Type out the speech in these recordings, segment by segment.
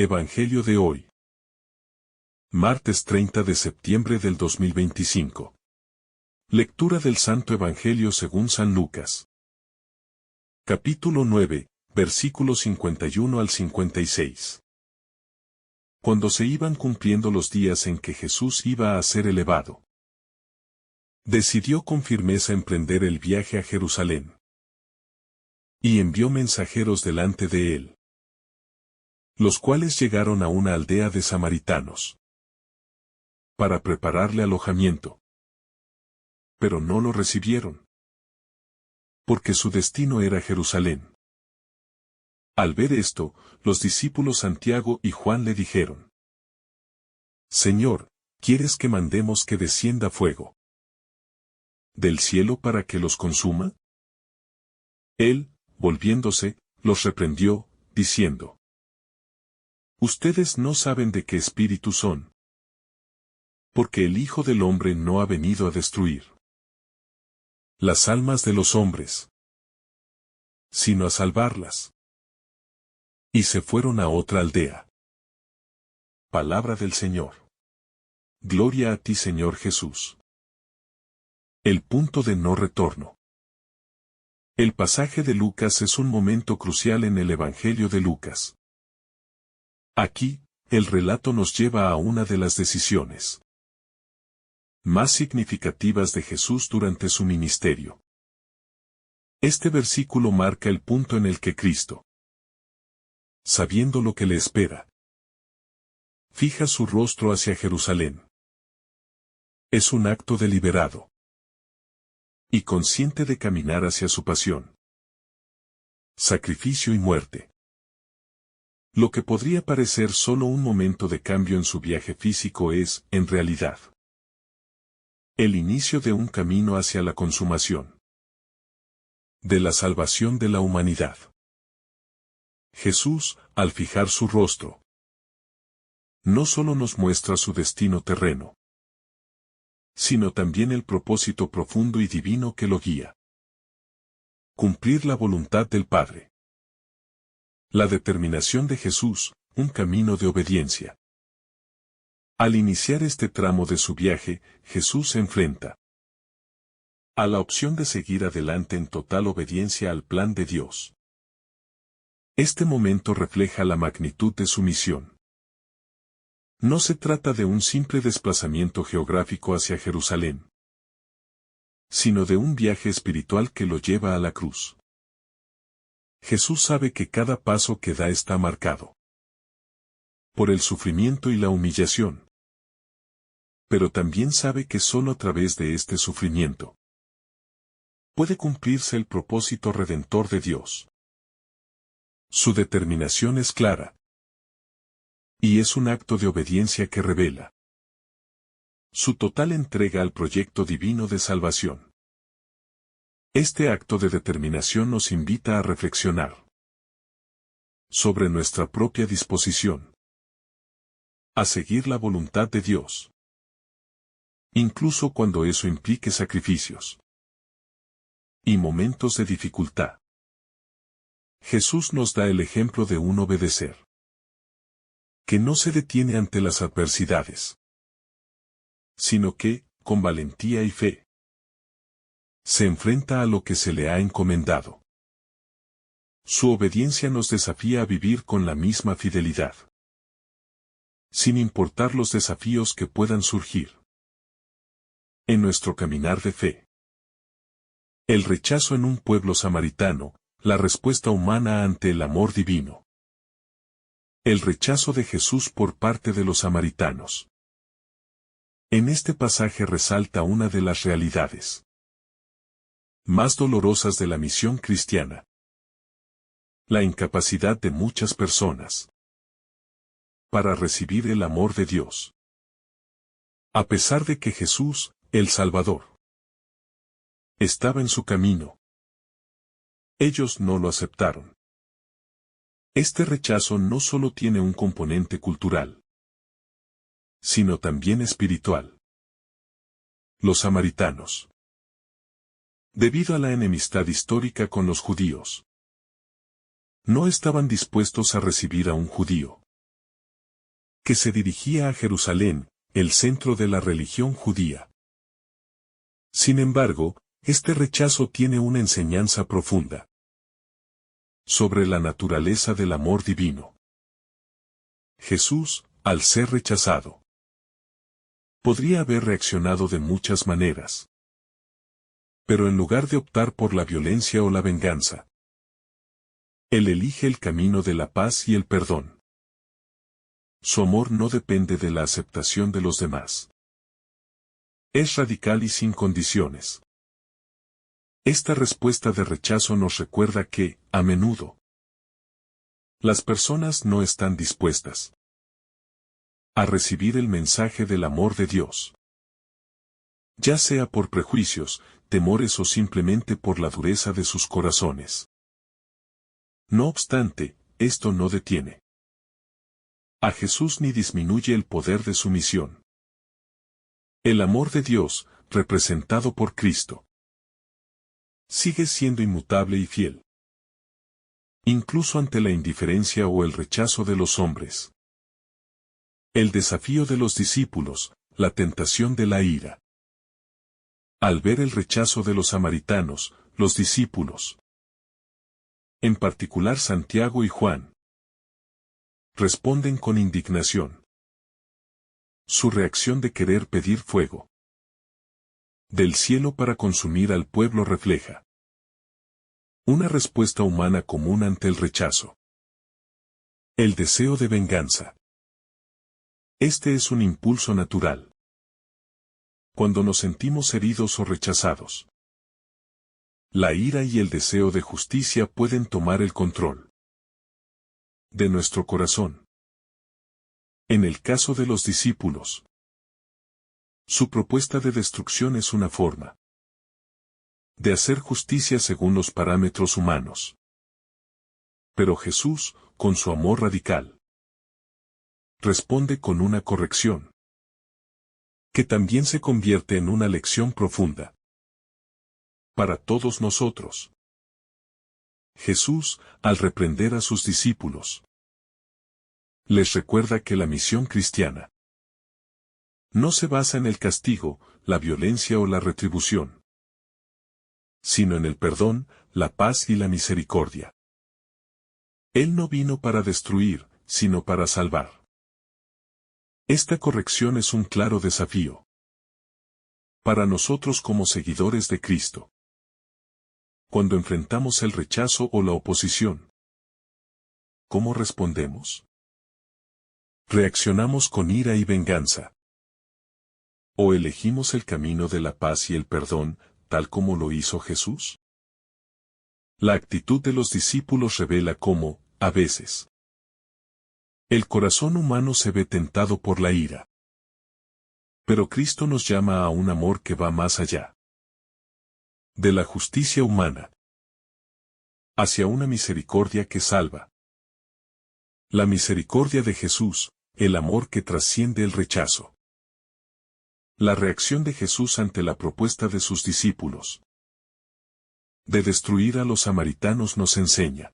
Evangelio de hoy. Martes 30 de septiembre del 2025. Lectura del Santo Evangelio según San Lucas. Capítulo 9, versículos 51 al 56. Cuando se iban cumpliendo los días en que Jesús iba a ser elevado, decidió con firmeza emprender el viaje a Jerusalén. Y envió mensajeros delante de él, los cuales llegaron a una aldea de samaritanos, para prepararle alojamiento. Pero no lo recibieron, porque su destino era Jerusalén. Al ver esto, los discípulos Santiago y Juan le dijeron: Señor, ¿quieres que mandemos que descienda fuego del cielo para que los consuma? Él, volviéndose, los reprendió, diciendo: Ustedes no saben de qué espíritu son, porque el Hijo del Hombre no ha venido a destruir las almas de los hombres, sino a salvarlas. Y se fueron a otra aldea. Palabra del Señor. Gloria a ti, Señor Jesús. El punto de no retorno. El pasaje de Lucas es un momento crucial en el Evangelio de Lucas. Aquí, el relato nos lleva a una de las decisiones más significativas de Jesús durante su ministerio. Este versículo marca el punto en el que Cristo, sabiendo lo que le espera, fija su rostro hacia Jerusalén. Es un acto deliberado y consciente de caminar hacia su pasión, sacrificio y muerte. Lo que podría parecer solo un momento de cambio en su viaje físico es, en realidad, el inicio de un camino hacia la consumación de la salvación de la humanidad. Jesús, al fijar su rostro, no solo nos muestra su destino terreno, sino también el propósito profundo y divino que lo guía. Cumplir la voluntad del Padre. La determinación de Jesús, un camino de obediencia. Al iniciar este tramo de su viaje, Jesús se enfrenta a la opción de seguir adelante en total obediencia al plan de Dios. Este momento refleja la magnitud de su misión. No se trata de un simple desplazamiento geográfico hacia Jerusalén, sino de un viaje espiritual que lo lleva a la cruz. Jesús sabe que cada paso que da está marcado por el sufrimiento y la humillación. Pero también sabe que solo a través de este sufrimiento puede cumplirse el propósito redentor de Dios. Su determinación es clara, y es un acto de obediencia que revela su total entrega al proyecto divino de salvación. Este acto de determinación nos invita a reflexionar sobre nuestra propia disposición a seguir la voluntad de Dios, incluso cuando eso implique sacrificios y momentos de dificultad. Jesús nos da el ejemplo de un obedecer que no se detiene ante las adversidades, sino que, con valentía y fe, se enfrenta a lo que se le ha encomendado. Su obediencia nos desafía a vivir con la misma fidelidad, sin importar los desafíos que puedan surgir en nuestro caminar de fe. El rechazo en un pueblo samaritano, la respuesta humana ante el amor divino. El rechazo de Jesús por parte de los samaritanos. En este pasaje resalta una de las realidades más dolorosas de la misión cristiana: la incapacidad de muchas personas para recibir el amor de Dios. A pesar de que Jesús, el Salvador, estaba en su camino, ellos no lo aceptaron. Este rechazo no solo tiene un componente cultural, sino también espiritual. Los samaritanos, debido a la enemistad histórica con los judíos, no estaban dispuestos a recibir a un judío que se dirigía a Jerusalén, el centro de la religión judía. Sin embargo, este rechazo tiene una enseñanza profunda sobre la naturaleza del amor divino. Jesús, al ser rechazado, podría haber reaccionado de muchas maneras. Pero en lugar de optar por la violencia o la venganza, Él elige el camino de la paz y el perdón. Su amor no depende de la aceptación de los demás. Es radical y sin condiciones. Esta respuesta de rechazo nos recuerda que, a menudo, las personas no están dispuestas a recibir el mensaje del amor de Dios. Ya sea por prejuicios, temores o simplemente por la dureza de sus corazones. No obstante, esto no detiene a Jesús ni disminuye el poder de su misión. El amor de Dios, representado por Cristo, sigue siendo inmutable y fiel. Incluso ante la indiferencia o el rechazo de los hombres. El desafío de los discípulos, la tentación de la ira. Al ver el rechazo de los samaritanos, los discípulos, en particular Santiago y Juan, responden con indignación. Su reacción de querer pedir fuego del cielo para consumir al pueblo refleja una respuesta humana común ante el rechazo. El deseo de venganza. Este es un impulso natural. Cuando nos sentimos heridos o rechazados, la ira y el deseo de justicia pueden tomar el control de nuestro corazón. En el caso de los discípulos, su propuesta de destrucción es una forma de hacer justicia según los parámetros humanos. Pero Jesús, con su amor radical, responde con una corrección, que también se convierte en una lección profunda para todos nosotros. Jesús, al reprender a sus discípulos, les recuerda que la misión cristiana no se basa en el castigo, la violencia o la retribución, sino en el perdón, la paz y la misericordia. Él no vino para destruir, sino para salvar. Esta corrección es un claro desafío para nosotros como seguidores de Cristo. Cuando enfrentamos el rechazo o la oposición, ¿cómo respondemos? ¿Reaccionamos con ira y venganza? ¿O elegimos el camino de la paz y el perdón, tal como lo hizo Jesús? La actitud de los discípulos revela cómo, a veces, el corazón humano se ve tentado por la ira. Pero Cristo nos llama a un amor que va más allá de la justicia humana, hacia una misericordia que salva. La misericordia de Jesús, el amor que trasciende el rechazo. La reacción de Jesús ante la propuesta de sus discípulos de destruir a los samaritanos nos enseña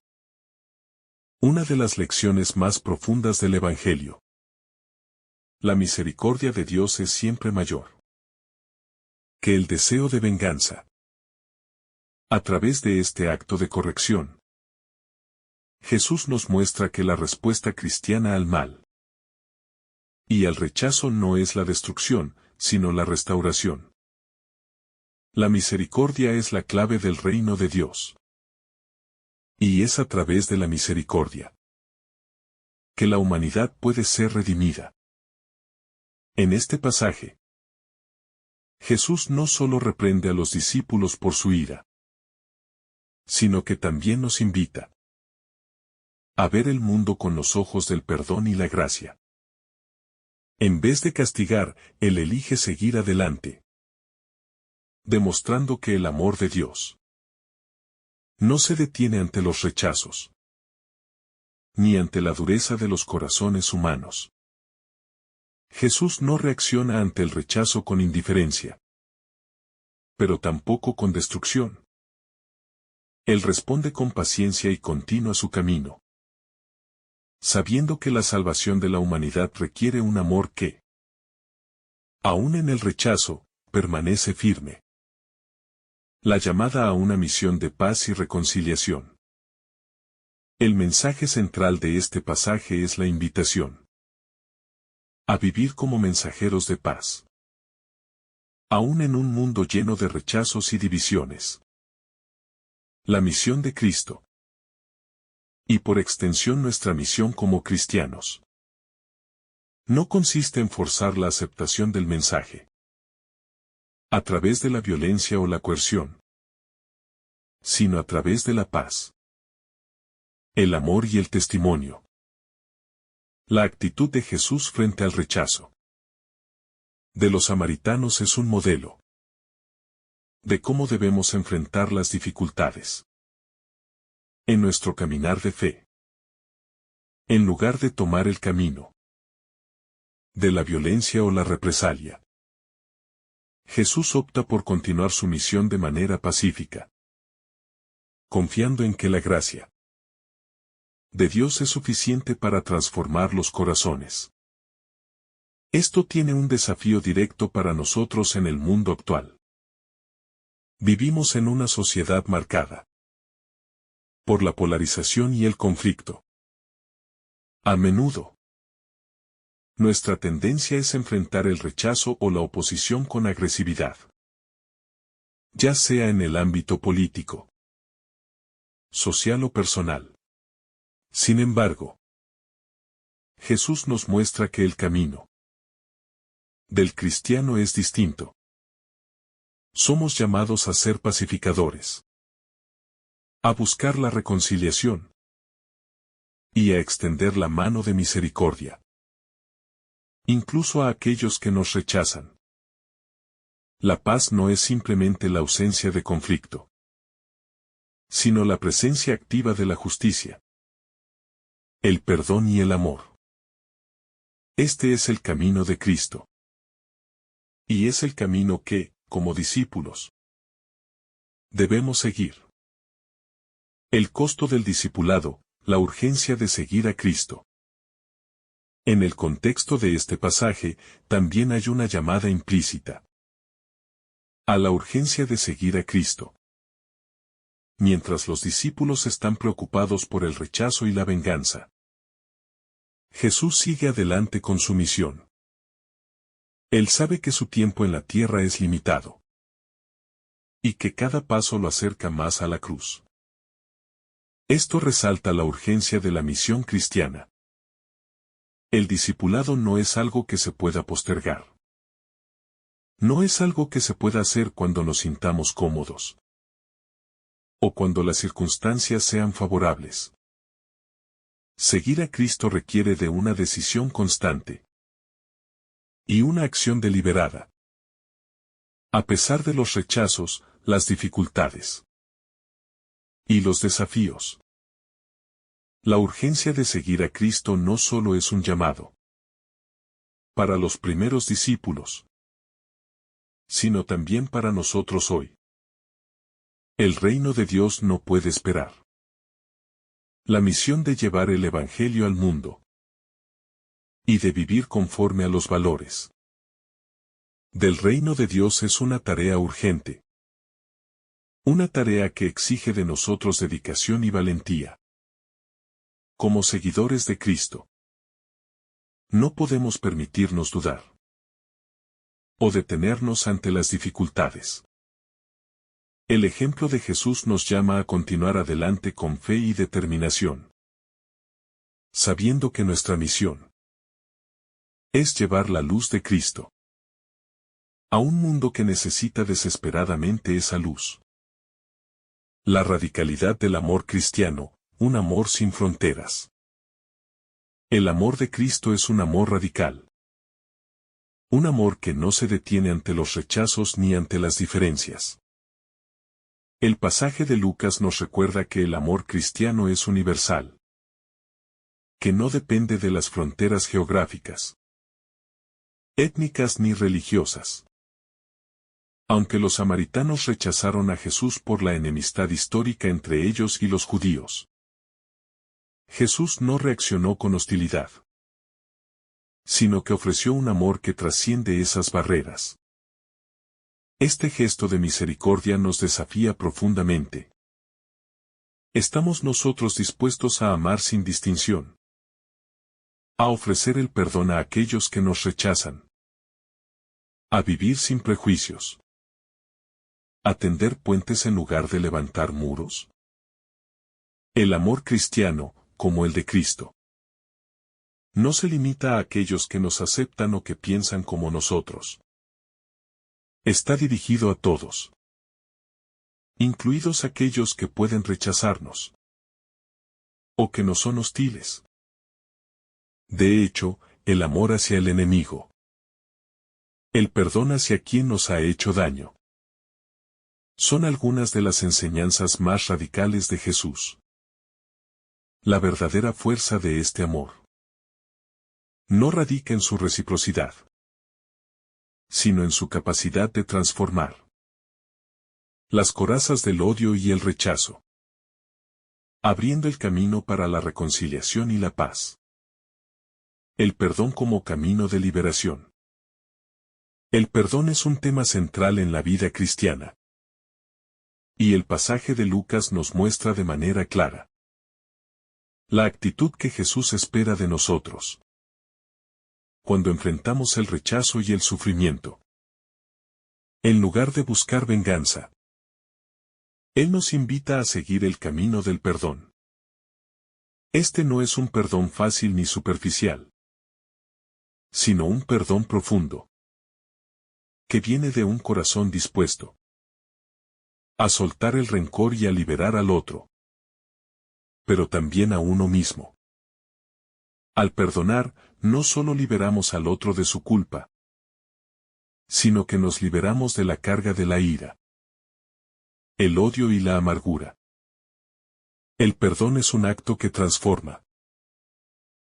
una de las lecciones más profundas del Evangelio. La misericordia de Dios es siempre mayor que el deseo de venganza. A través de este acto de corrección, Jesús nos muestra que la respuesta cristiana al mal y al rechazo no es la destrucción, sino la restauración. La misericordia es la clave del reino de Dios. Y es a través de la misericordia que la humanidad puede ser redimida. En este pasaje, Jesús no solo reprende a los discípulos por su ira, sino que también nos invita a ver el mundo con los ojos del perdón y la gracia. En vez de castigar, Él elige seguir adelante, demostrando que el amor de Dios no se detiene ante los rechazos, ni ante la dureza de los corazones humanos. Jesús no reacciona ante el rechazo con indiferencia, pero tampoco con destrucción. Él responde con paciencia y continúa su camino, sabiendo que la salvación de la humanidad requiere un amor que, aún en el rechazo, permanece firme. La llamada a una misión de paz y reconciliación. El mensaje central de este pasaje es la invitación a vivir como mensajeros de paz, aún en un mundo lleno de rechazos y divisiones. La misión de Cristo. Y por extensión nuestra misión como cristianos. No consiste en forzar la aceptación del mensaje a través de la violencia o la coerción, sino a través de la paz, el amor y el testimonio. La actitud de Jesús frente al rechazo de los samaritanos es un modelo de cómo debemos enfrentar las dificultades en nuestro caminar de fe, en lugar de tomar el camino de la violencia o la represalia. Jesús opta por continuar su misión de manera pacífica, confiando en que la gracia de Dios es suficiente para transformar los corazones. Esto tiene un desafío directo para nosotros en el mundo actual. Vivimos en una sociedad marcada por la polarización y el conflicto. A menudo, nuestra tendencia es enfrentar el rechazo o la oposición con agresividad, ya sea en el ámbito político, social o personal. Sin embargo, Jesús nos muestra que el camino del cristiano es distinto. Somos llamados a ser pacificadores, a buscar la reconciliación y a extender la mano de misericordia, incluso a aquellos que nos rechazan. La paz no es simplemente la ausencia de conflicto, sino la presencia activa de la justicia, el perdón y el amor. Este es el camino de Cristo. Y es el camino que, como discípulos, debemos seguir. El costo del discipulado, la urgencia de seguir a Cristo. En el contexto de este pasaje, también hay una llamada implícita a la urgencia de seguir a Cristo. Mientras los discípulos están preocupados por el rechazo y la venganza, Jesús sigue adelante con su misión. Él sabe que su tiempo en la tierra es limitado y que cada paso lo acerca más a la cruz. Esto resalta la urgencia de la misión cristiana. El discipulado no es algo que se pueda postergar. No es algo que se pueda hacer cuando nos sintamos cómodos o cuando las circunstancias sean favorables. Seguir a Cristo requiere de una decisión constante y una acción deliberada. A pesar de los rechazos, las dificultades y los desafíos. La urgencia de seguir a Cristo no solo es un llamado para los primeros discípulos, sino también para nosotros hoy. El reino de Dios no puede esperar. La misión de llevar el Evangelio al mundo y de vivir conforme a los valores del reino de Dios es una tarea urgente. Una tarea que exige de nosotros dedicación y valentía. Como seguidores de Cristo, no podemos permitirnos dudar o detenernos ante las dificultades. El ejemplo de Jesús nos llama a continuar adelante con fe y determinación, sabiendo que nuestra misión es llevar la luz de Cristo a un mundo que necesita desesperadamente esa luz. La radicalidad del amor cristiano, un amor sin fronteras. El amor de Cristo es un amor radical. Un amor que no se detiene ante los rechazos ni ante las diferencias. El pasaje de Lucas nos recuerda que el amor cristiano es universal, que no depende de las fronteras geográficas, étnicas ni religiosas. Aunque los samaritanos rechazaron a Jesús por la enemistad histórica entre ellos y los judíos, Jesús no reaccionó con hostilidad, sino que ofreció un amor que trasciende esas barreras. Este gesto de misericordia nos desafía profundamente. ¿Estamos nosotros dispuestos a amar sin distinción? A ofrecer el perdón a aquellos que nos rechazan. A vivir sin prejuicios. A tender puentes en lugar de levantar muros. El amor cristiano, como el de Cristo, no se limita a aquellos que nos aceptan o que piensan como nosotros. Está dirigido a todos, incluidos aquellos que pueden rechazarnos o que nos son hostiles. De hecho, el amor hacia el enemigo, el perdón hacia quien nos ha hecho daño, son algunas de las enseñanzas más radicales de Jesús. La verdadera fuerza de este amor no radica en su reciprocidad, sino en su capacidad de transformar las corazas del odio y el rechazo, abriendo el camino para la reconciliación y la paz. El perdón como camino de liberación. El perdón es un tema central en la vida cristiana. Y el pasaje de Lucas nos muestra de manera clara la actitud que Jesús espera de nosotros cuando enfrentamos el rechazo y el sufrimiento. En lugar de buscar venganza, Él nos invita a seguir el camino del perdón. Este no es un perdón fácil ni superficial, sino un perdón profundo, que viene de un corazón dispuesto a soltar el rencor y a liberar al otro, pero también a uno mismo. Al perdonar, no solo liberamos al otro de su culpa, sino que nos liberamos de la carga de la ira, el odio y la amargura. El perdón es un acto que transforma,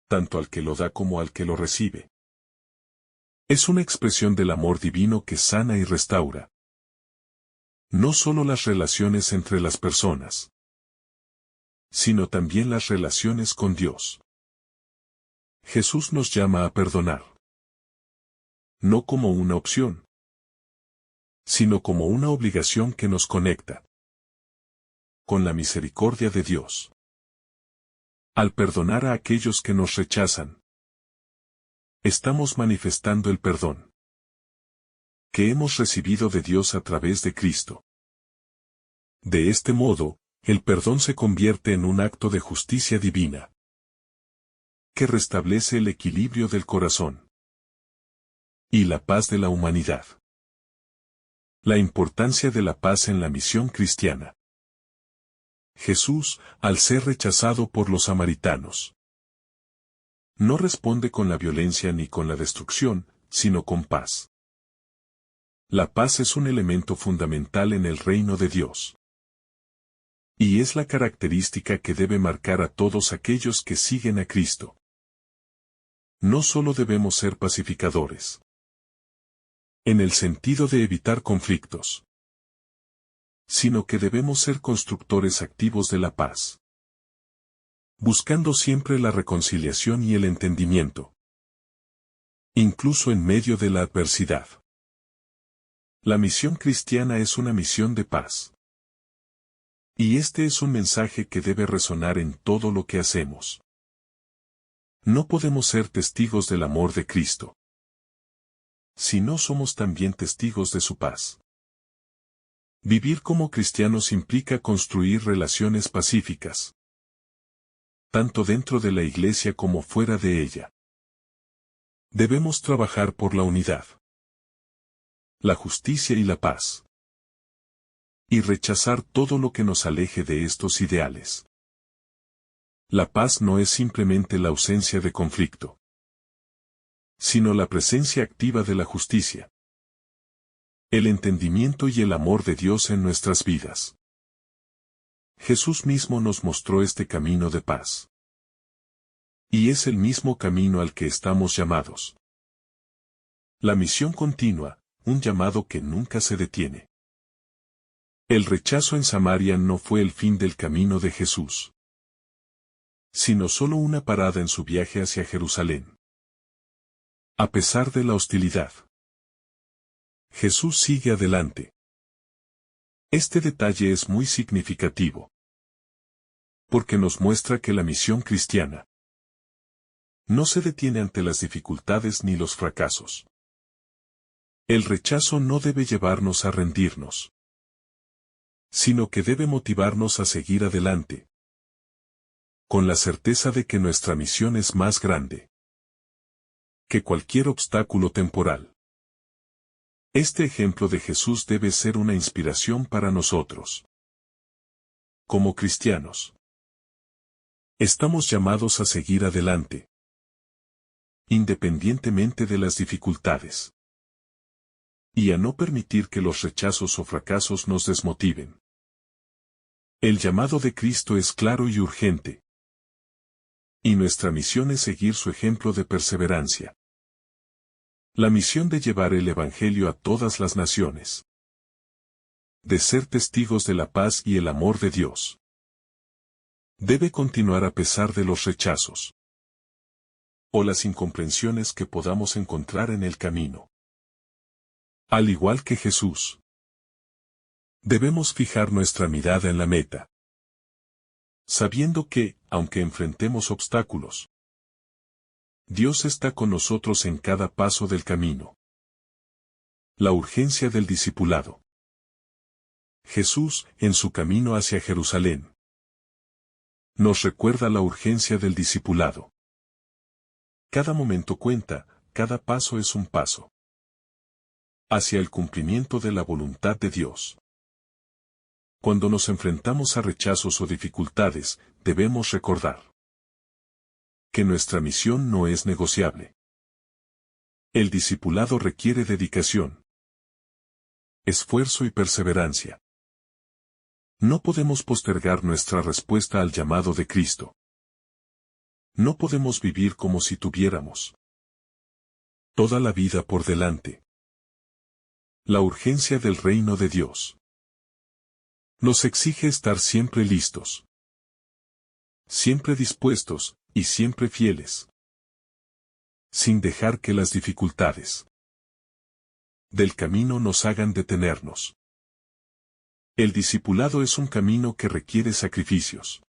tanto al que lo da como al que lo recibe. Es una expresión del amor divino que sana y restaura no solo las relaciones entre las personas, sino también las relaciones con Dios. Jesús nos llama a perdonar, no como una opción, sino como una obligación que nos conecta con la misericordia de Dios. Al perdonar a aquellos que nos rechazan, estamos manifestando el perdón que hemos recibido de Dios a través de Cristo. De este modo, el perdón se convierte en un acto de justicia divina que restablece el equilibrio del corazón y la paz de la humanidad. La importancia de la paz en la misión cristiana. Jesús, al ser rechazado por los samaritanos, no responde con la violencia ni con la destrucción, sino con paz. La paz es un elemento fundamental en el reino de Dios. Y es la característica que debe marcar a todos aquellos que siguen a Cristo. No solo debemos ser pacificadores, en el sentido de evitar conflictos, sino que debemos ser constructores activos de la paz, buscando siempre la reconciliación y el entendimiento, incluso en medio de la adversidad. La misión cristiana es una misión de paz. Y este es un mensaje que debe resonar en todo lo que hacemos. No podemos ser testigos del amor de Cristo si no somos también testigos de su paz. Vivir como cristianos implica construir relaciones pacíficas, tanto dentro de la iglesia como fuera de ella. Debemos trabajar por la unidad, la justicia y la paz, y rechazar todo lo que nos aleje de estos ideales. La paz no es simplemente la ausencia de conflicto, sino la presencia activa de la justicia, el entendimiento y el amor de Dios en nuestras vidas. Jesús mismo nos mostró este camino de paz. Y es el mismo camino al que estamos llamados. La misión continua, un llamado que nunca se detiene. El rechazo en Samaria no fue el fin del camino de Jesús, sino solo una parada en su viaje hacia Jerusalén. A pesar de la hostilidad, Jesús sigue adelante. Este detalle es muy significativo, porque nos muestra que la misión cristiana no se detiene ante las dificultades ni los fracasos. El rechazo no debe llevarnos a rendirnos, sino que debe motivarnos a seguir adelante, con la certeza de que nuestra misión es más grande que cualquier obstáculo temporal. Este ejemplo de Jesús debe ser una inspiración para nosotros. Como cristianos, estamos llamados a seguir adelante, independientemente de las dificultades, y a no permitir que los rechazos o fracasos nos desmotiven. El llamado de Cristo es claro y urgente, y nuestra misión es seguir su ejemplo de perseverancia. La misión de llevar el Evangelio a todas las naciones, de ser testigos de la paz y el amor de Dios, debe continuar a pesar de los rechazos o las incomprensiones que podamos encontrar en el camino. Al igual que Jesús, debemos fijar nuestra mirada en la meta, sabiendo que, aunque enfrentemos obstáculos, Dios está con nosotros en cada paso del camino. La urgencia del discipulado. Jesús, en su camino hacia Jerusalén, nos recuerda la urgencia del discipulado. Cada momento cuenta, cada paso es un paso hacia el cumplimiento de la voluntad de Dios. Cuando nos enfrentamos a rechazos o dificultades, debemos recordar que nuestra misión no es negociable. El discipulado requiere dedicación, esfuerzo y perseverancia. No podemos postergar nuestra respuesta al llamado de Cristo. No podemos vivir como si tuviéramos toda la vida por delante. La urgencia del reino de Dios nos exige estar siempre listos, siempre dispuestos, y siempre fieles, sin dejar que las dificultades del camino nos hagan detenernos. El discipulado es un camino que requiere sacrificios,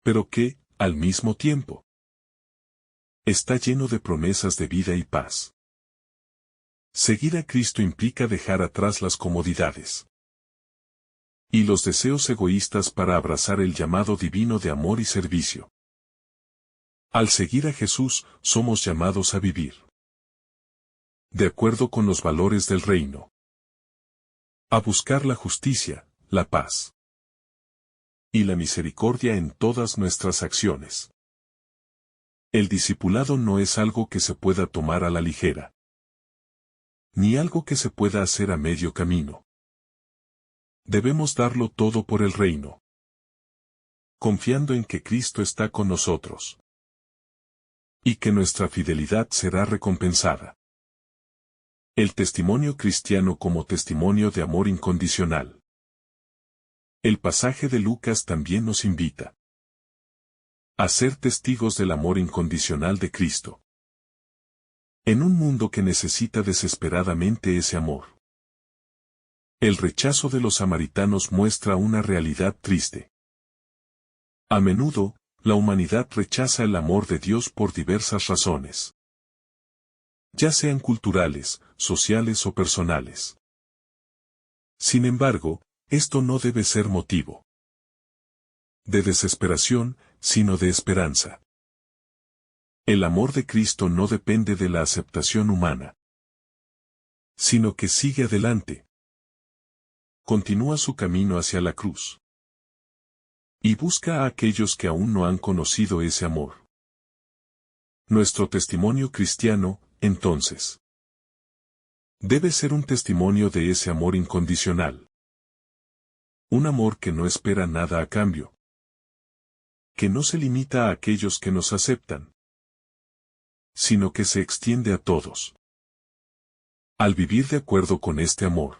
pero que, al mismo tiempo, está lleno de promesas de vida y paz. Seguir a Cristo implica dejar atrás las comodidades y los deseos egoístas para abrazar el llamado divino de amor y servicio. Al seguir a Jesús, somos llamados a vivir de acuerdo con los valores del reino, a buscar la justicia, la paz y la misericordia en todas nuestras acciones. El discipulado no es algo que se pueda tomar a la ligera, ni algo que se pueda hacer a medio camino. Debemos darlo todo por el reino, confiando en que Cristo está con nosotros y que nuestra fidelidad será recompensada. El testimonio cristiano como testimonio de amor incondicional. El pasaje de Lucas también nos invita a ser testigos del amor incondicional de Cristo. En un mundo que necesita desesperadamente ese amor. El rechazo de los samaritanos muestra una realidad triste. A menudo, la humanidad rechaza el amor de Dios por diversas razones, ya sean culturales, sociales o personales. Sin embargo, esto no debe ser motivo de desesperación, sino de esperanza. El amor de Cristo no depende de la aceptación humana, sino que sigue adelante. Continúa su camino hacia la cruz y busca a aquellos que aún no han conocido ese amor. Nuestro testimonio cristiano, entonces, debe ser un testimonio de ese amor incondicional. Un amor que no espera nada a cambio, que no se limita a aquellos que nos aceptan, sino que se extiende a todos. Al vivir de acuerdo con este amor,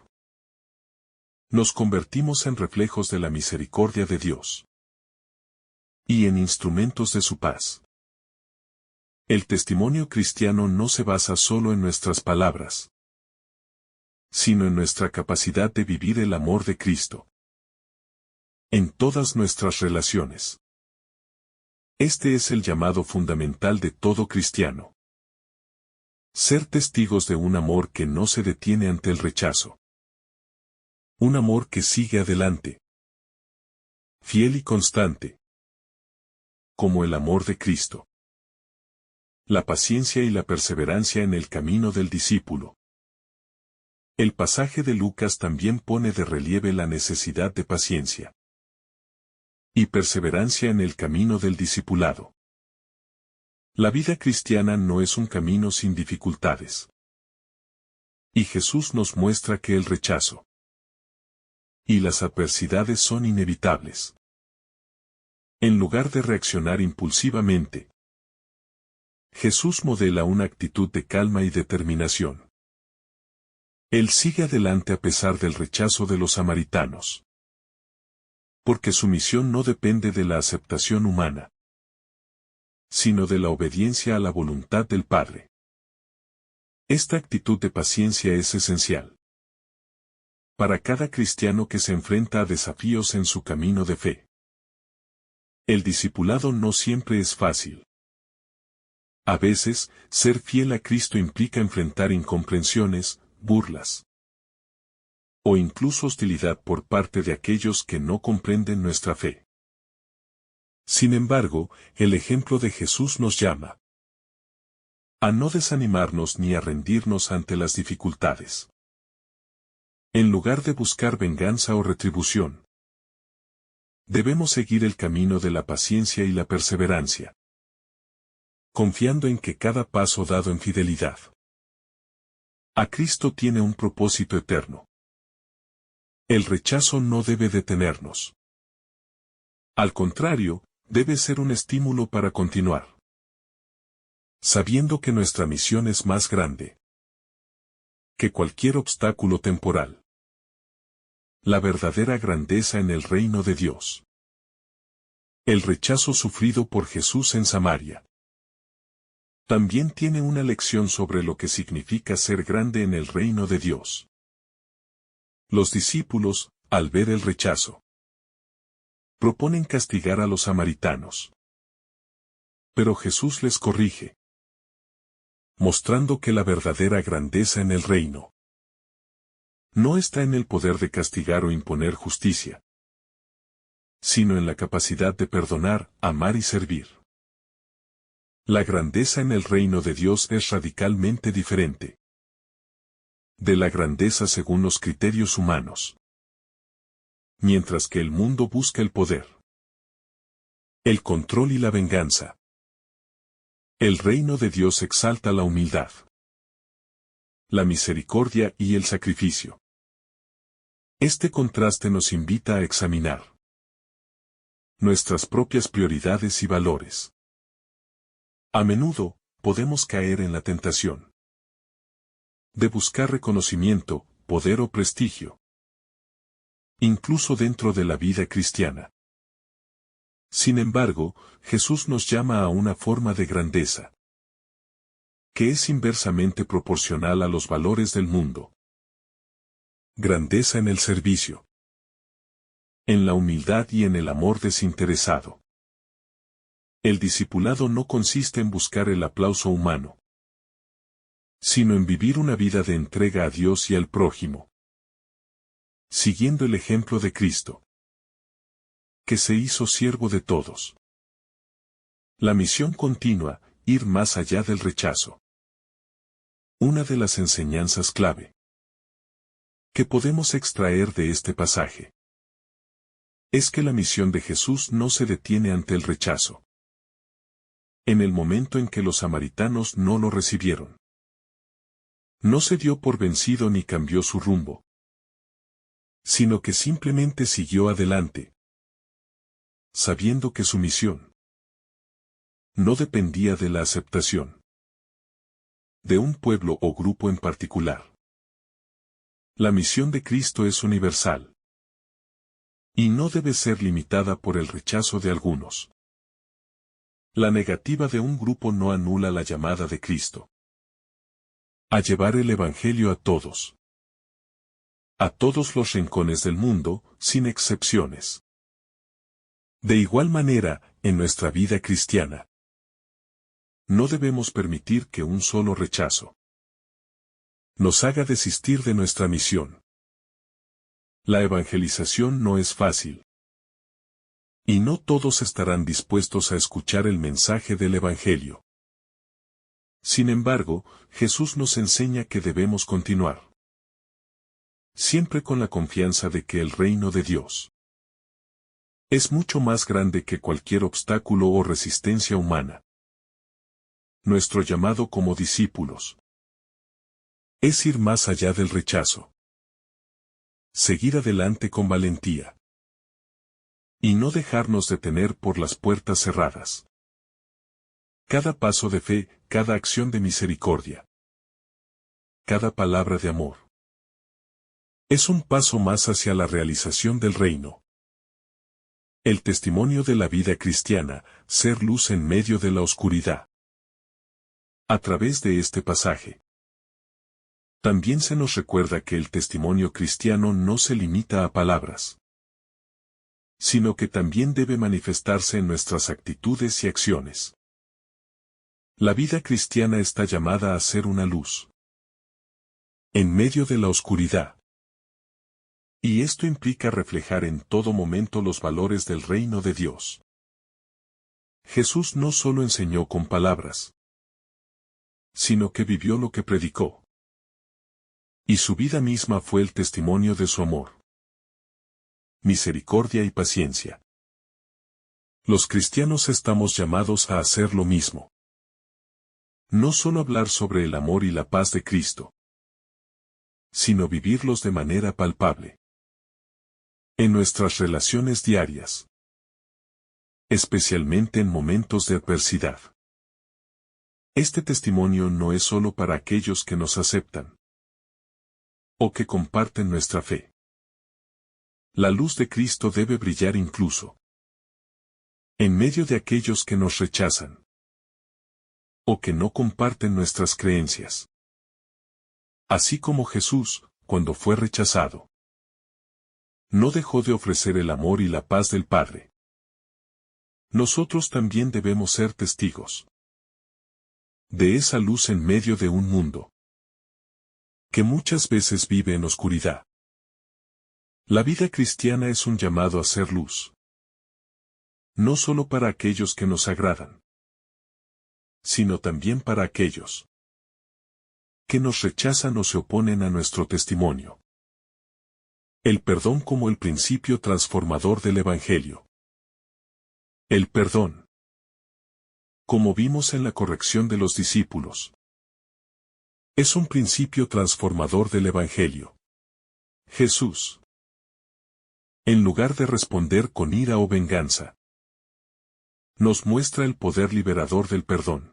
nos convertimos en reflejos de la misericordia de Dios. y en instrumentos de su paz. El testimonio cristiano no se basa solo en nuestras palabras, sino en nuestra capacidad de vivir el amor de Cristo en todas nuestras relaciones. Este es el llamado fundamental de todo cristiano. Ser testigos de un amor que no se detiene ante el rechazo. Un amor que sigue adelante. Fiel y constante. Como el amor de Cristo. La paciencia y la perseverancia en el camino del discípulo. El pasaje de Lucas también pone de relieve la necesidad de paciencia y perseverancia en el camino del discipulado. La vida cristiana no es un camino sin dificultades. Y Jesús nos muestra que el rechazo y las adversidades son inevitables. En lugar de reaccionar impulsivamente, Jesús modela una actitud de calma y determinación. Él sigue adelante a pesar del rechazo de los samaritanos. Porque su misión no depende de la aceptación humana, sino de la obediencia a la voluntad del Padre. Esta actitud de paciencia es esencial para cada cristiano que se enfrenta a desafíos en su camino de fe. El discipulado no siempre es fácil. A veces, ser fiel a Cristo implica enfrentar incomprensiones, burlas, o incluso hostilidad por parte de aquellos que no comprenden nuestra fe. Sin embargo, el ejemplo de Jesús nos llama a no desanimarnos ni a rendirnos ante las dificultades. En lugar de buscar venganza o retribución, debemos seguir el camino de la paciencia y la perseverancia, confiando en que cada paso dado en fidelidad a Cristo tiene un propósito eterno. El rechazo no debe detenernos. Al contrario, debe ser un estímulo para continuar, sabiendo que nuestra misión es más grande que cualquier obstáculo temporal. La verdadera grandeza en el reino de Dios. El rechazo sufrido por Jesús en Samaria también tiene una lección sobre lo que significa ser grande en el reino de Dios. Los discípulos, al ver el rechazo, proponen castigar a los samaritanos. Pero Jesús les corrige, mostrando que la verdadera grandeza en el reino no está en el poder de castigar o imponer justicia, sino en la capacidad de perdonar, amar y servir. La grandeza en el reino de Dios es radicalmente diferente de la grandeza según los criterios humanos. Mientras que el mundo busca el poder, el control y la venganza, el reino de Dios exalta la humildad, la misericordia y el sacrificio. Este contraste nos invita a examinar nuestras propias prioridades y valores. A menudo, podemos caer en la tentación de buscar reconocimiento, poder o prestigio, incluso dentro de la vida cristiana. Sin embargo, Jesús nos llama a una forma de grandeza que es inversamente proporcional a los valores del mundo. Grandeza en el servicio, en la humildad y en el amor desinteresado. El discipulado no consiste en buscar el aplauso humano, sino en vivir una vida de entrega a Dios y al prójimo, siguiendo el ejemplo de Cristo, que se hizo siervo de todos. La misión continua, ir más allá del rechazo. Una de las enseñanzas clave que podemos extraer de este pasaje es que la misión de Jesús no se detiene ante el rechazo. En el momento en que los samaritanos no lo recibieron, no se dio por vencido ni cambió su rumbo, sino que simplemente siguió adelante, sabiendo que su misión no dependía de la aceptación de un pueblo o grupo en particular. La misión de Cristo es universal y no debe ser limitada por el rechazo de algunos. La negativa de un grupo no anula la llamada de Cristo a llevar el Evangelio a todos los rincones del mundo, sin excepciones. De igual manera, en nuestra vida cristiana, no debemos permitir que un solo rechazo nos haga desistir de nuestra misión. La evangelización no es fácil. Y no todos estarán dispuestos a escuchar el mensaje del Evangelio. Sin embargo, Jesús nos enseña que debemos continuar. Siempre con la confianza de que el reino de Dios es mucho más grande que cualquier obstáculo o resistencia humana. Nuestro llamado como discípulos es ir más allá del rechazo. Seguir adelante con valentía. Y no dejarnos detener por las puertas cerradas. Cada paso de fe, cada acción de misericordia, cada palabra de amor, es un paso más hacia la realización del reino. El testimonio de la vida cristiana, ser luz en medio de la oscuridad. A través de este pasaje, también se nos recuerda que el testimonio cristiano no se limita a palabras, sino que también debe manifestarse en nuestras actitudes y acciones. La vida cristiana está llamada a ser una luz en medio de la oscuridad. Y esto implica reflejar en todo momento los valores del reino de Dios. Jesús no solo enseñó con palabras, sino que vivió lo que predicó. Y su vida misma fue el testimonio de su amor, misericordia y paciencia. Los cristianos estamos llamados a hacer lo mismo. No solo hablar sobre el amor y la paz de Cristo, sino vivirlos de manera palpable. En nuestras relaciones diarias. Especialmente en momentos de adversidad. Este testimonio no es solo para aquellos que nos aceptan o que comparten nuestra fe. La luz de Cristo debe brillar incluso en medio de aquellos que nos rechazan o que no comparten nuestras creencias. Así como Jesús, cuando fue rechazado, no dejó de ofrecer el amor y la paz del Padre. Nosotros también debemos ser testigos de esa luz en medio de un mundo que muchas veces vive en oscuridad. La vida cristiana es un llamado a ser luz. No solo para aquellos que nos agradan, sino también para aquellos que nos rechazan o se oponen a nuestro testimonio. El perdón como el principio transformador del Evangelio. El perdón, como vimos en la corrección de los discípulos, es un principio transformador del Evangelio. Jesús, en lugar de responder con ira o venganza, nos muestra el poder liberador del perdón.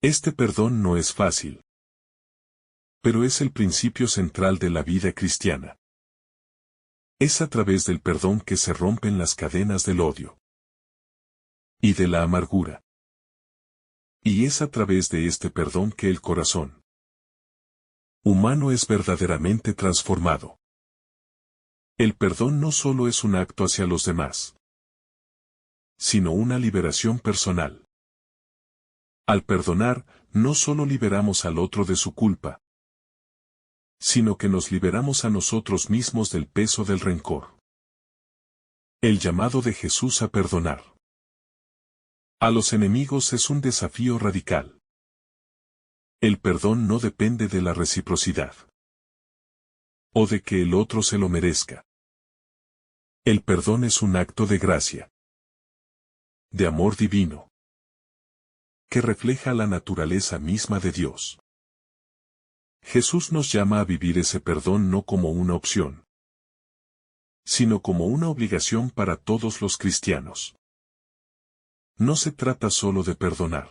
Este perdón no es fácil, pero es el principio central de la vida cristiana. Es a través del perdón que se rompen las cadenas del odio y de la amargura. Y es a través de este perdón que el corazón humano es verdaderamente transformado. El perdón no solo es un acto hacia los demás, sino una liberación personal. Al perdonar, no solo liberamos al otro de su culpa, sino que nos liberamos a nosotros mismos del peso del rencor. El llamado de Jesús a perdonar a los enemigos es un desafío radical. El perdón no depende de la reciprocidad o de que el otro se lo merezca. El perdón es un acto de gracia, de amor divino, que refleja la naturaleza misma de Dios. Jesús nos llama a vivir ese perdón no como una opción, sino como una obligación para todos los cristianos. No se trata solo de perdonar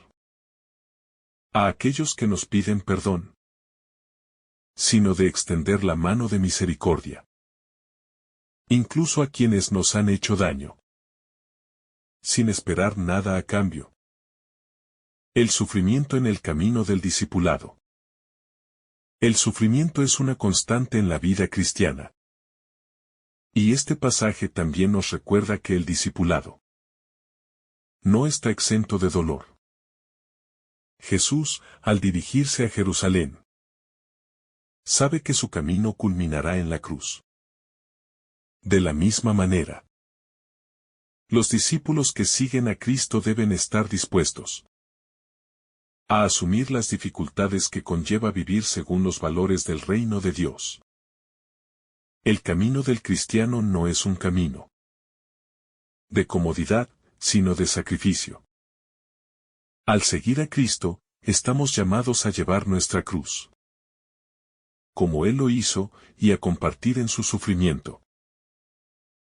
a aquellos que nos piden perdón, sino de extender la mano de misericordia, incluso a quienes nos han hecho daño. sin esperar nada a cambio. El sufrimiento en el camino del discipulado. El sufrimiento es una constante en la vida cristiana. Y este pasaje también nos recuerda que el discipulado no está exento de dolor. Jesús, al dirigirse a Jerusalén, sabe que su camino culminará en la cruz. De la misma manera, los discípulos que siguen a Cristo deben estar dispuestos a asumir las dificultades que conlleva vivir según los valores del reino de Dios. El camino del cristiano no es un camino de comodidad, sino de sacrificio. Al seguir a Cristo, estamos llamados a llevar nuestra cruz, como Él lo hizo, y a compartir en su sufrimiento.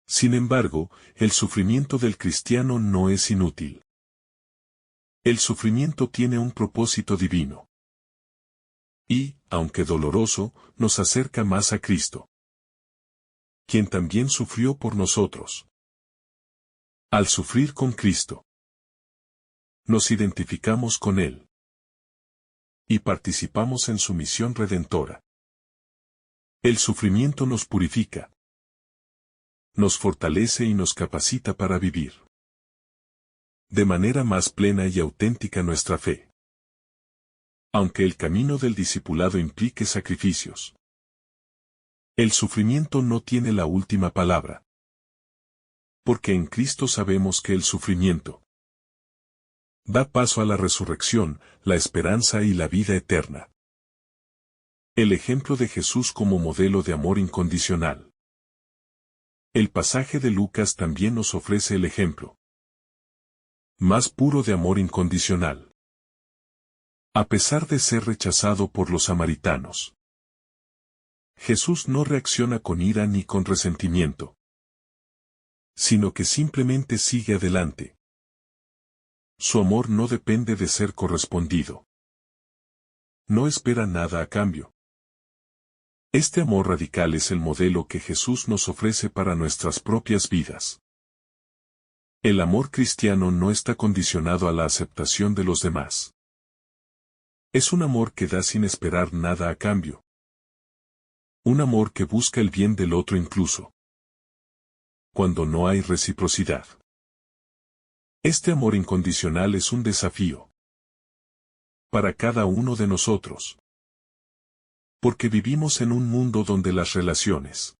Sin embargo, el sufrimiento del cristiano no es inútil. El sufrimiento tiene un propósito divino. Y, aunque doloroso, nos acerca más a Cristo, quien también sufrió por nosotros. Al sufrir con Cristo, nos identificamos con Él y participamos en su misión redentora. El sufrimiento nos purifica, nos fortalece y nos capacita para vivir de manera más plena y auténtica nuestra fe. Aunque el camino del discipulado implique sacrificios, el sufrimiento no tiene la última palabra. Porque en Cristo sabemos que el sufrimiento da paso a la resurrección, la esperanza y la vida eterna. El ejemplo de Jesús como modelo de amor incondicional. El pasaje de Lucas también nos ofrece el ejemplo más puro de amor incondicional. A pesar de ser rechazado por los samaritanos, Jesús no reacciona con ira ni con resentimiento, sino que simplemente sigue adelante. Su amor no depende de ser correspondido. No espera nada a cambio. Este amor radical es el modelo que Jesús nos ofrece para nuestras propias vidas. El amor cristiano no está condicionado a la aceptación de los demás. Es un amor que da sin esperar nada a cambio. Un amor que busca el bien del otro incluso cuando no hay reciprocidad. Este amor incondicional es un desafío para cada uno de nosotros. Porque vivimos en un mundo donde las relaciones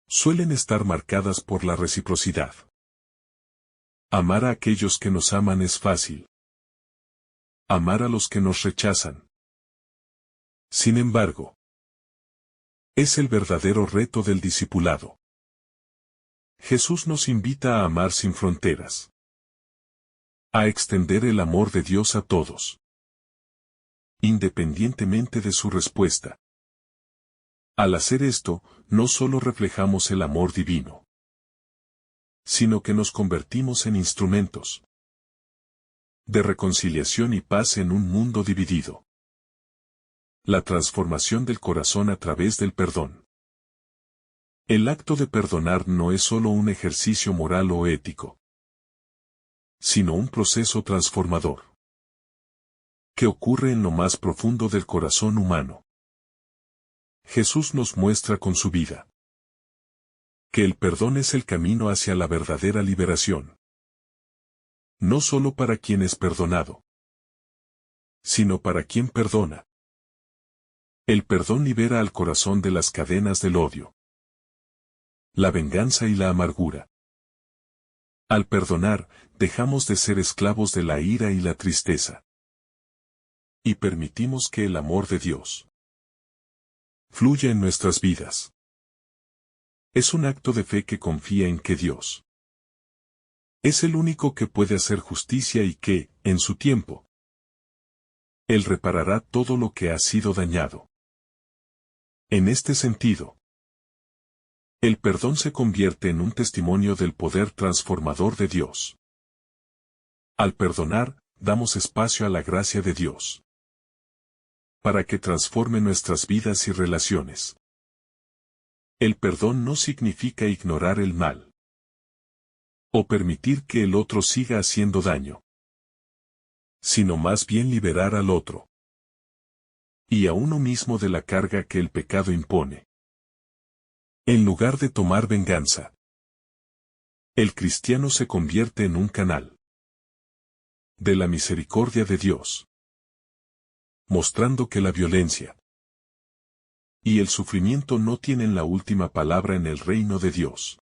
suelen estar marcadas por la reciprocidad. Amar a aquellos que nos aman es fácil. Amar a los que nos rechazan, sin embargo, es el verdadero reto del discipulado. Jesús nos invita a amar sin fronteras, a extender el amor de Dios a todos, independientemente de su respuesta. Al hacer esto, no solo reflejamos el amor divino, sino que nos convertimos en instrumentos de reconciliación y paz en un mundo dividido. La transformación del corazón a través del perdón. El acto de perdonar no es solo un ejercicio moral o ético, sino un proceso transformador que ocurre en lo más profundo del corazón humano. Jesús nos muestra con su vida que el perdón es el camino hacia la verdadera liberación. No solo para quien es perdonado, sino para quien perdona. El perdón libera al corazón de las cadenas del odio, la venganza y la amargura. Al perdonar, dejamos de ser esclavos de la ira y la tristeza. Y permitimos que el amor de Dios fluya en nuestras vidas. Es un acto de fe que confía en que Dios es el único que puede hacer justicia y que, en su tiempo, Él reparará todo lo que ha sido dañado. En este sentido, el perdón se convierte en un testimonio del poder transformador de Dios. Al perdonar, damos espacio a la gracia de Dios para que transforme nuestras vidas y relaciones. El perdón no significa ignorar el mal o permitir que el otro siga haciendo daño, sino más bien liberar al otro y a uno mismo de la carga que el pecado impone. En lugar de tomar venganza, el cristiano se convierte en un canal de la misericordia de Dios, mostrando que la violencia y el sufrimiento no tienen la última palabra en el reino de Dios.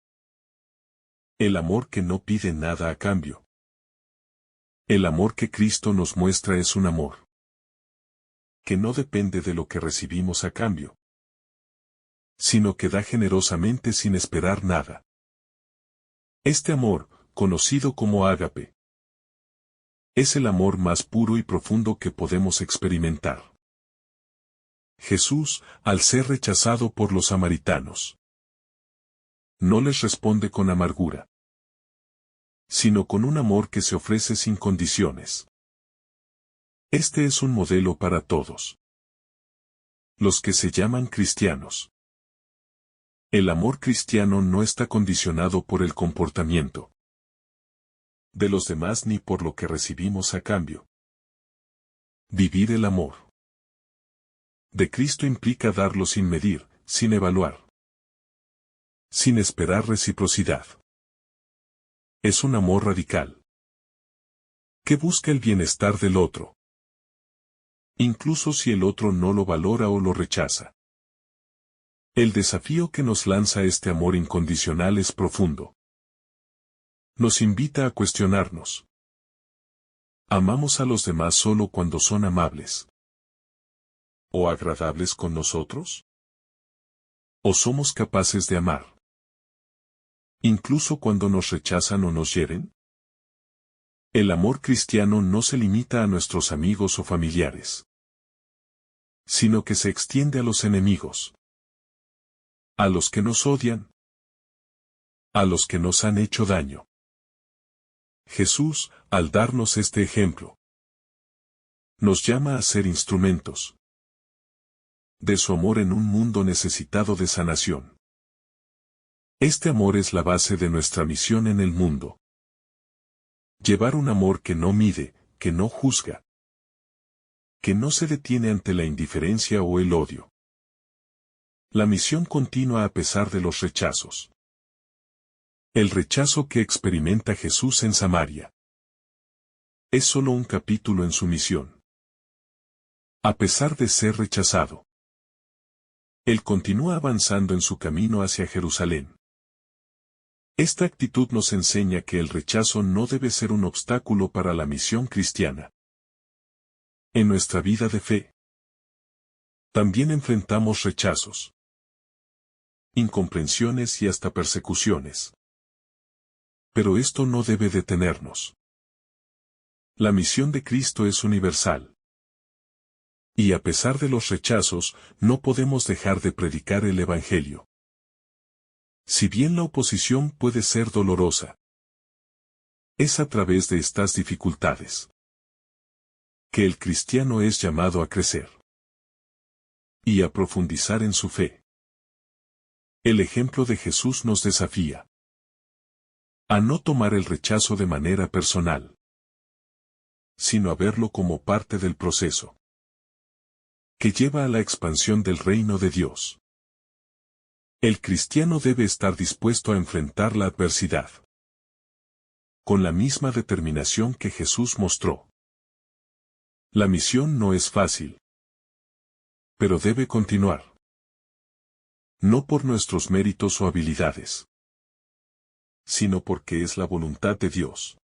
El amor que no pide nada a cambio. El amor que Cristo nos muestra es un amor que no depende de lo que recibimos a cambio, sino que da generosamente sin esperar nada. Este amor, conocido como ágape, es el amor más puro y profundo que podemos experimentar. Jesús, al ser rechazado por los samaritanos, no les responde con amargura, sino con un amor que se ofrece sin condiciones. Este es un modelo para todos los que se llaman cristianos. El amor cristiano no está condicionado por el comportamiento de los demás ni por lo que recibimos a cambio. Vivir el amor de Cristo implica darlo sin medir, sin evaluar, sin esperar reciprocidad. Es un amor radical que busca el bienestar del otro, incluso si el otro no lo valora o lo rechaza. El desafío que nos lanza este amor incondicional es profundo. Nos invita a cuestionarnos. ¿Amamos a los demás solo cuando son amables o agradables con nosotros? ¿O somos capaces de amar incluso cuando nos rechazan o nos hieren? El amor cristiano no se limita a nuestros amigos o familiares, sino que se extiende a los enemigos, a los que nos odian, a los que nos han hecho daño. Jesús, al darnos este ejemplo, nos llama a ser instrumentos de su amor en un mundo necesitado de sanación. Este amor es la base de nuestra misión en el mundo. Llevar un amor que no mide, que no juzga, que no se detiene ante la indiferencia o el odio. La misión continúa a pesar de los rechazos. El rechazo que experimenta Jesús en Samaria es solo un capítulo en su misión. A pesar de ser rechazado, Él continúa avanzando en su camino hacia Jerusalén. Esta actitud nos enseña que el rechazo no debe ser un obstáculo para la misión cristiana. En nuestra vida de fe, también enfrentamos rechazos, incomprensiones y hasta persecuciones. Pero esto no debe detenernos. La misión de Cristo es universal. Y a pesar de los rechazos, no podemos dejar de predicar el Evangelio. Si bien la oposición puede ser dolorosa, es a través de estas dificultades que el cristiano es llamado a crecer y a profundizar en su fe. El ejemplo de Jesús nos desafía a no tomar el rechazo de manera personal, sino a verlo como parte del proceso que lleva a la expansión del reino de Dios. El cristiano debe estar dispuesto a enfrentar la adversidad con la misma determinación que Jesús mostró. La misión no es fácil, pero debe continuar. No por nuestros méritos o habilidades, sino porque es la voluntad de Dios.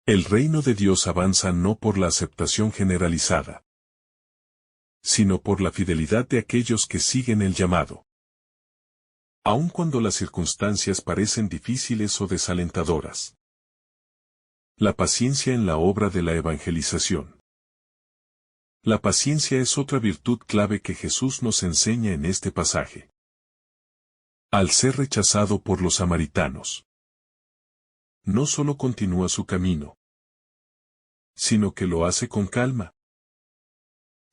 El reino de Dios avanza no por la aceptación generalizada, sino por la fidelidad de aquellos que siguen el llamado. Aun cuando las circunstancias parecen difíciles o desalentadoras. La paciencia en la obra de la evangelización. La paciencia es otra virtud clave que Jesús nos enseña en este pasaje. Al ser rechazado por los samaritanos, no solo continúa su camino, sino que lo hace con calma,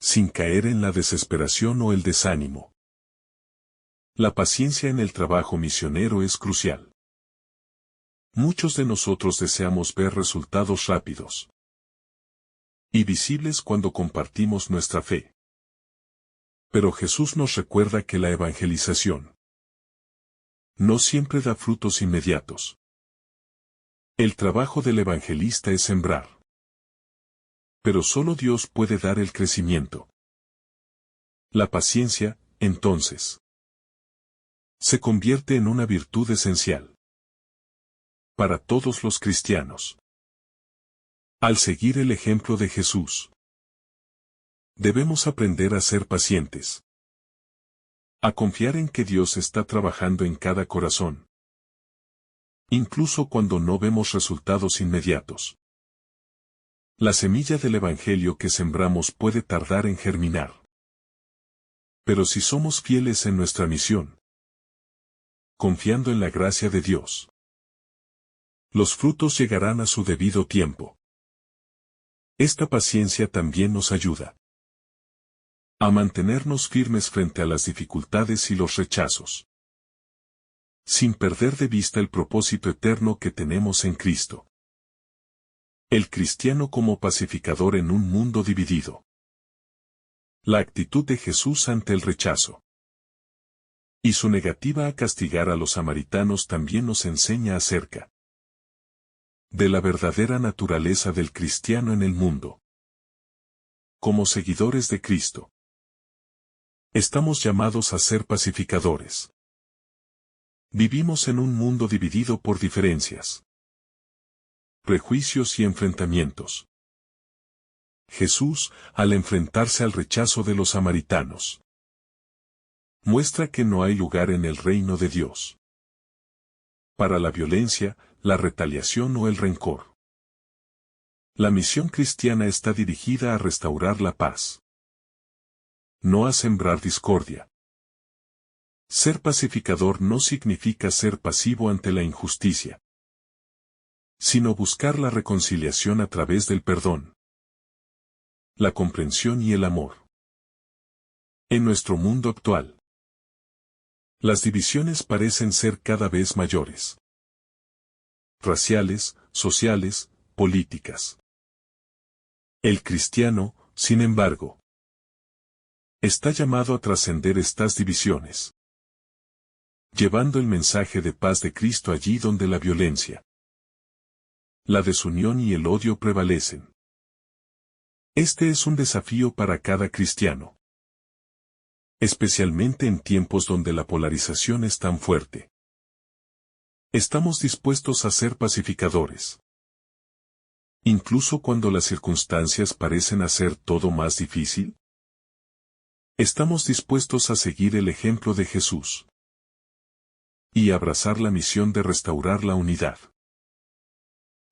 sin caer en la desesperación o el desánimo. La paciencia en el trabajo misionero es crucial. Muchos de nosotros deseamos ver resultados rápidos y visibles cuando compartimos nuestra fe. Pero Jesús nos recuerda que la evangelización no siempre da frutos inmediatos. El trabajo del evangelista es sembrar. Pero solo Dios puede dar el crecimiento. La paciencia, entonces, se convierte en una virtud esencial para todos los cristianos. Al seguir el ejemplo de Jesús, debemos aprender a ser pacientes, a confiar en que Dios está trabajando en cada corazón, incluso cuando no vemos resultados inmediatos. La semilla del Evangelio que sembramos puede tardar en germinar. Pero si somos fieles en nuestra misión, confiando en la gracia de Dios, los frutos llegarán a su debido tiempo. Esta paciencia también nos ayuda a mantenernos firmes frente a las dificultades y los rechazos, sin perder de vista el propósito eterno que tenemos en Cristo. El cristiano como pacificador en un mundo dividido. La actitud de Jesús ante el rechazo y su negativa a castigar a los samaritanos también nos enseña acerca de la verdadera naturaleza del cristiano en el mundo. Como seguidores de Cristo, estamos llamados a ser pacificadores. Vivimos en un mundo dividido por diferencias, prejuicios y enfrentamientos. Jesús, al enfrentarse al rechazo de los samaritanos, muestra que no hay lugar en el reino de Dios para la violencia, la retaliación o el rencor. La misión cristiana está dirigida a restaurar la paz, no a sembrar discordia. Ser pacificador no significa ser pasivo ante la injusticia, sino buscar la reconciliación a través del perdón, la comprensión y el amor. En nuestro mundo actual, las divisiones parecen ser cada vez mayores. Raciales, sociales, políticas. El cristiano, sin embargo, está llamado a trascender estas divisiones, llevando el mensaje de paz de Cristo allí donde la violencia, la desunión y el odio prevalecen. Este es un desafío para cada cristiano, especialmente en tiempos donde la polarización es tan fuerte. Estamos dispuestos a ser pacificadores, incluso cuando las circunstancias parecen hacer todo más difícil. Estamos dispuestos a seguir el ejemplo de Jesús y abrazar la misión de restaurar la unidad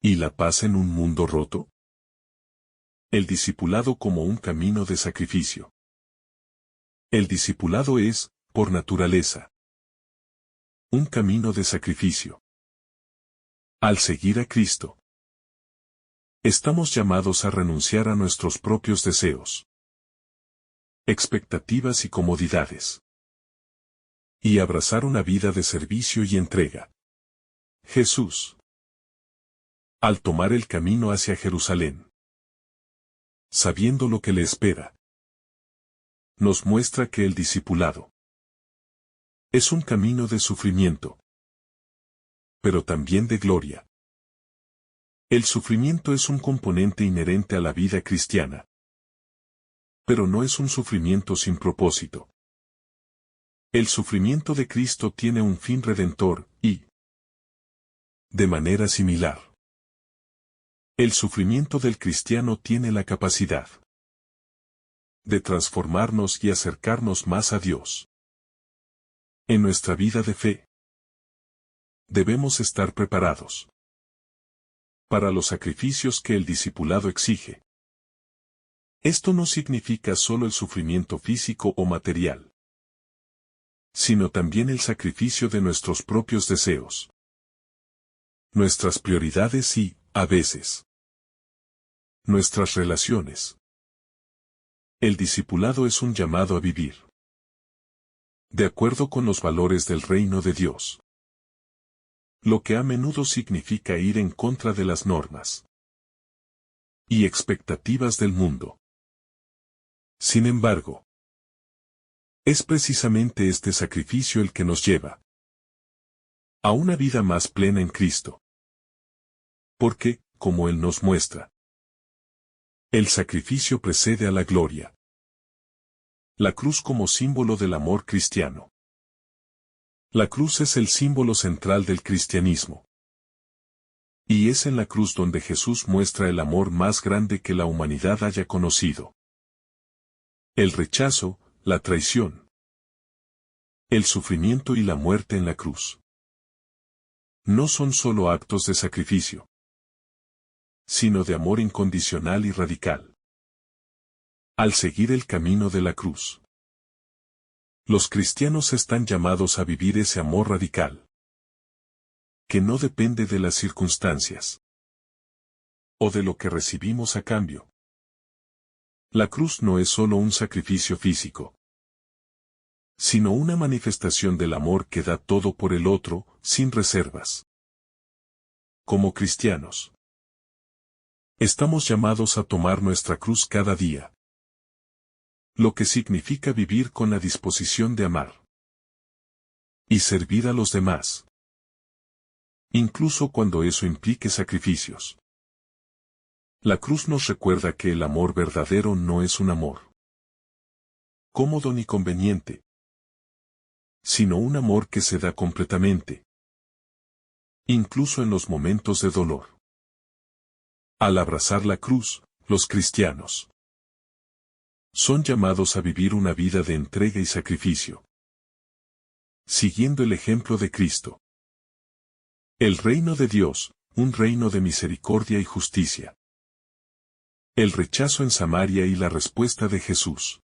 y la paz en un mundo roto. El discipulado como un camino de sacrificio. El discipulado es, por naturaleza, un camino de sacrificio. Al seguir a Cristo, estamos llamados a renunciar a nuestros propios deseos, expectativas y comodidades, y abrazar una vida de servicio y entrega. Jesús, al tomar el camino hacia Jerusalén, sabiendo lo que le espera, nos muestra que el discipulado es un camino de sufrimiento, pero también de gloria. El sufrimiento es un componente inherente a la vida cristiana, pero no es un sufrimiento sin propósito. El sufrimiento de Cristo tiene un fin redentor y, de manera similar, el sufrimiento del cristiano tiene la capacidad de transformarnos y acercarnos más a Dios. En nuestra vida de fe, debemos estar preparados para los sacrificios que el discipulado exige. Esto no significa solo el sufrimiento físico o material, sino también el sacrificio de nuestros propios deseos, nuestras prioridades y, a veces, nuestras relaciones. El discipulado es un llamado a vivir de acuerdo con los valores del reino de Dios. lo que a menudo significa ir en contra de las normas y expectativas del mundo. Sin embargo, es precisamente este sacrificio el que nos lleva a una vida más plena en Cristo. Porque, como Él nos muestra, el sacrificio precede a la gloria. La cruz como símbolo del amor cristiano. La cruz es el símbolo central del cristianismo. Y es en la cruz donde Jesús muestra el amor más grande que la humanidad haya conocido. El rechazo, la traición, el sufrimiento y la muerte en la cruz no son solo actos de sacrificio, sino de amor incondicional y radical. Al seguir el camino de la cruz, los cristianos están llamados a vivir ese amor radical, que no depende de las circunstancias o de lo que recibimos a cambio. La cruz no es solo un sacrificio físico, sino una manifestación del amor que da todo por el otro, sin reservas. Como cristianos, estamos llamados a tomar nuestra cruz cada día, lo que significa vivir con la disposición de amar y servir a los demás, incluso cuando eso implique sacrificios. La cruz nos recuerda que el amor verdadero no es un amor cómodo ni conveniente, sino un amor que se da completamente, incluso en los momentos de dolor. Al abrazar la cruz, los cristianos son llamados a vivir una vida de entrega y sacrificio, siguiendo el ejemplo de Cristo. El reino de Dios, un reino de misericordia y justicia. El rechazo en Samaria y la respuesta de Jesús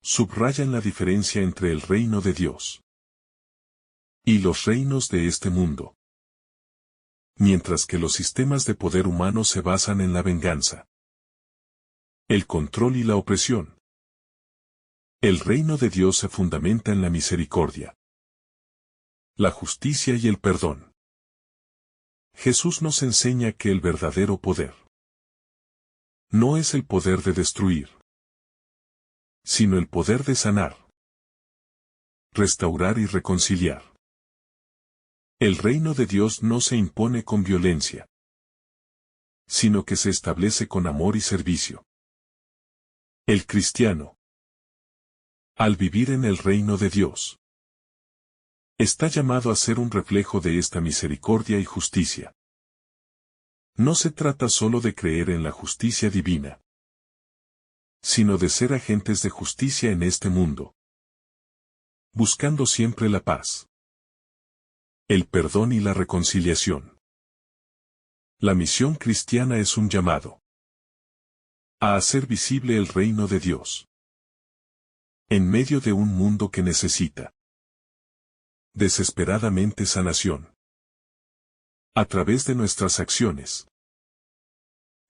subrayan la diferencia entre el reino de Dios y los reinos de este mundo. Mientras que los sistemas de poder humano se basan en la venganza, el control y la opresión, el reino de Dios se fundamenta en la misericordia, la justicia y el perdón. Jesús nos enseña que el verdadero poder no es el poder de destruir, sino el poder de sanar, restaurar y reconciliar. El reino de Dios no se impone con violencia, sino que se establece con amor y servicio. El cristiano, al vivir en el reino de Dios, está llamado a ser un reflejo de esta misericordia y justicia. No se trata solo de creer en la justicia divina, sino de ser agentes de justicia en este mundo, buscando siempre la paz, el perdón y la reconciliación. La misión cristiana es un llamado a hacer visible el reino de Dios en medio de un mundo que necesita desesperadamente sanación. A través de nuestras acciones,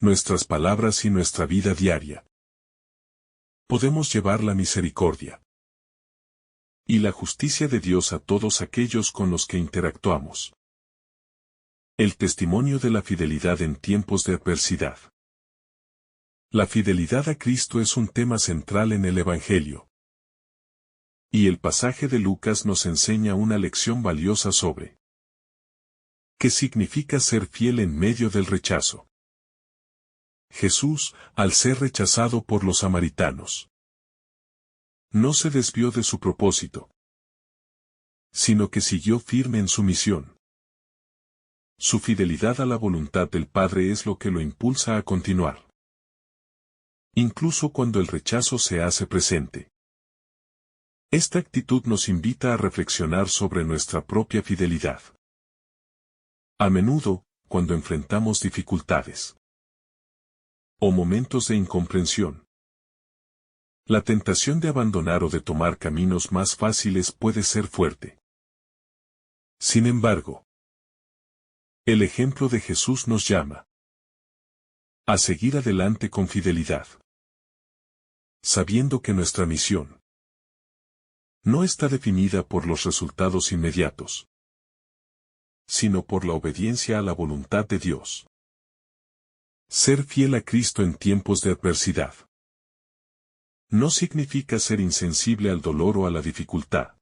nuestras palabras y nuestra vida diaria, podemos llevar la misericordia y la justicia de Dios a todos aquellos con los que interactuamos. El testimonio de la fidelidad en tiempos de adversidad. La fidelidad a Cristo es un tema central en el Evangelio. Y el pasaje de Lucas nos enseña una lección valiosa sobre ¿qué significa ser fiel en medio del rechazo? Jesús, al ser rechazado por los samaritanos, no se desvió de su propósito, sino que siguió firme en su misión. Su fidelidad a la voluntad del Padre es lo que lo impulsa a continuar, incluso cuando el rechazo se hace presente. Esta actitud nos invita a reflexionar sobre nuestra propia fidelidad. A menudo, cuando enfrentamos dificultades o momentos de incomprensión, la tentación de abandonar o de tomar caminos más fáciles puede ser fuerte. Sin embargo, el ejemplo de Jesús nos llama a seguir adelante con fidelidad, sabiendo que nuestra misión no está definida por los resultados inmediatos, sino por la obediencia a la voluntad de Dios. Ser fiel a Cristo en tiempos de adversidad. No significa ser insensible al dolor o a la dificultad,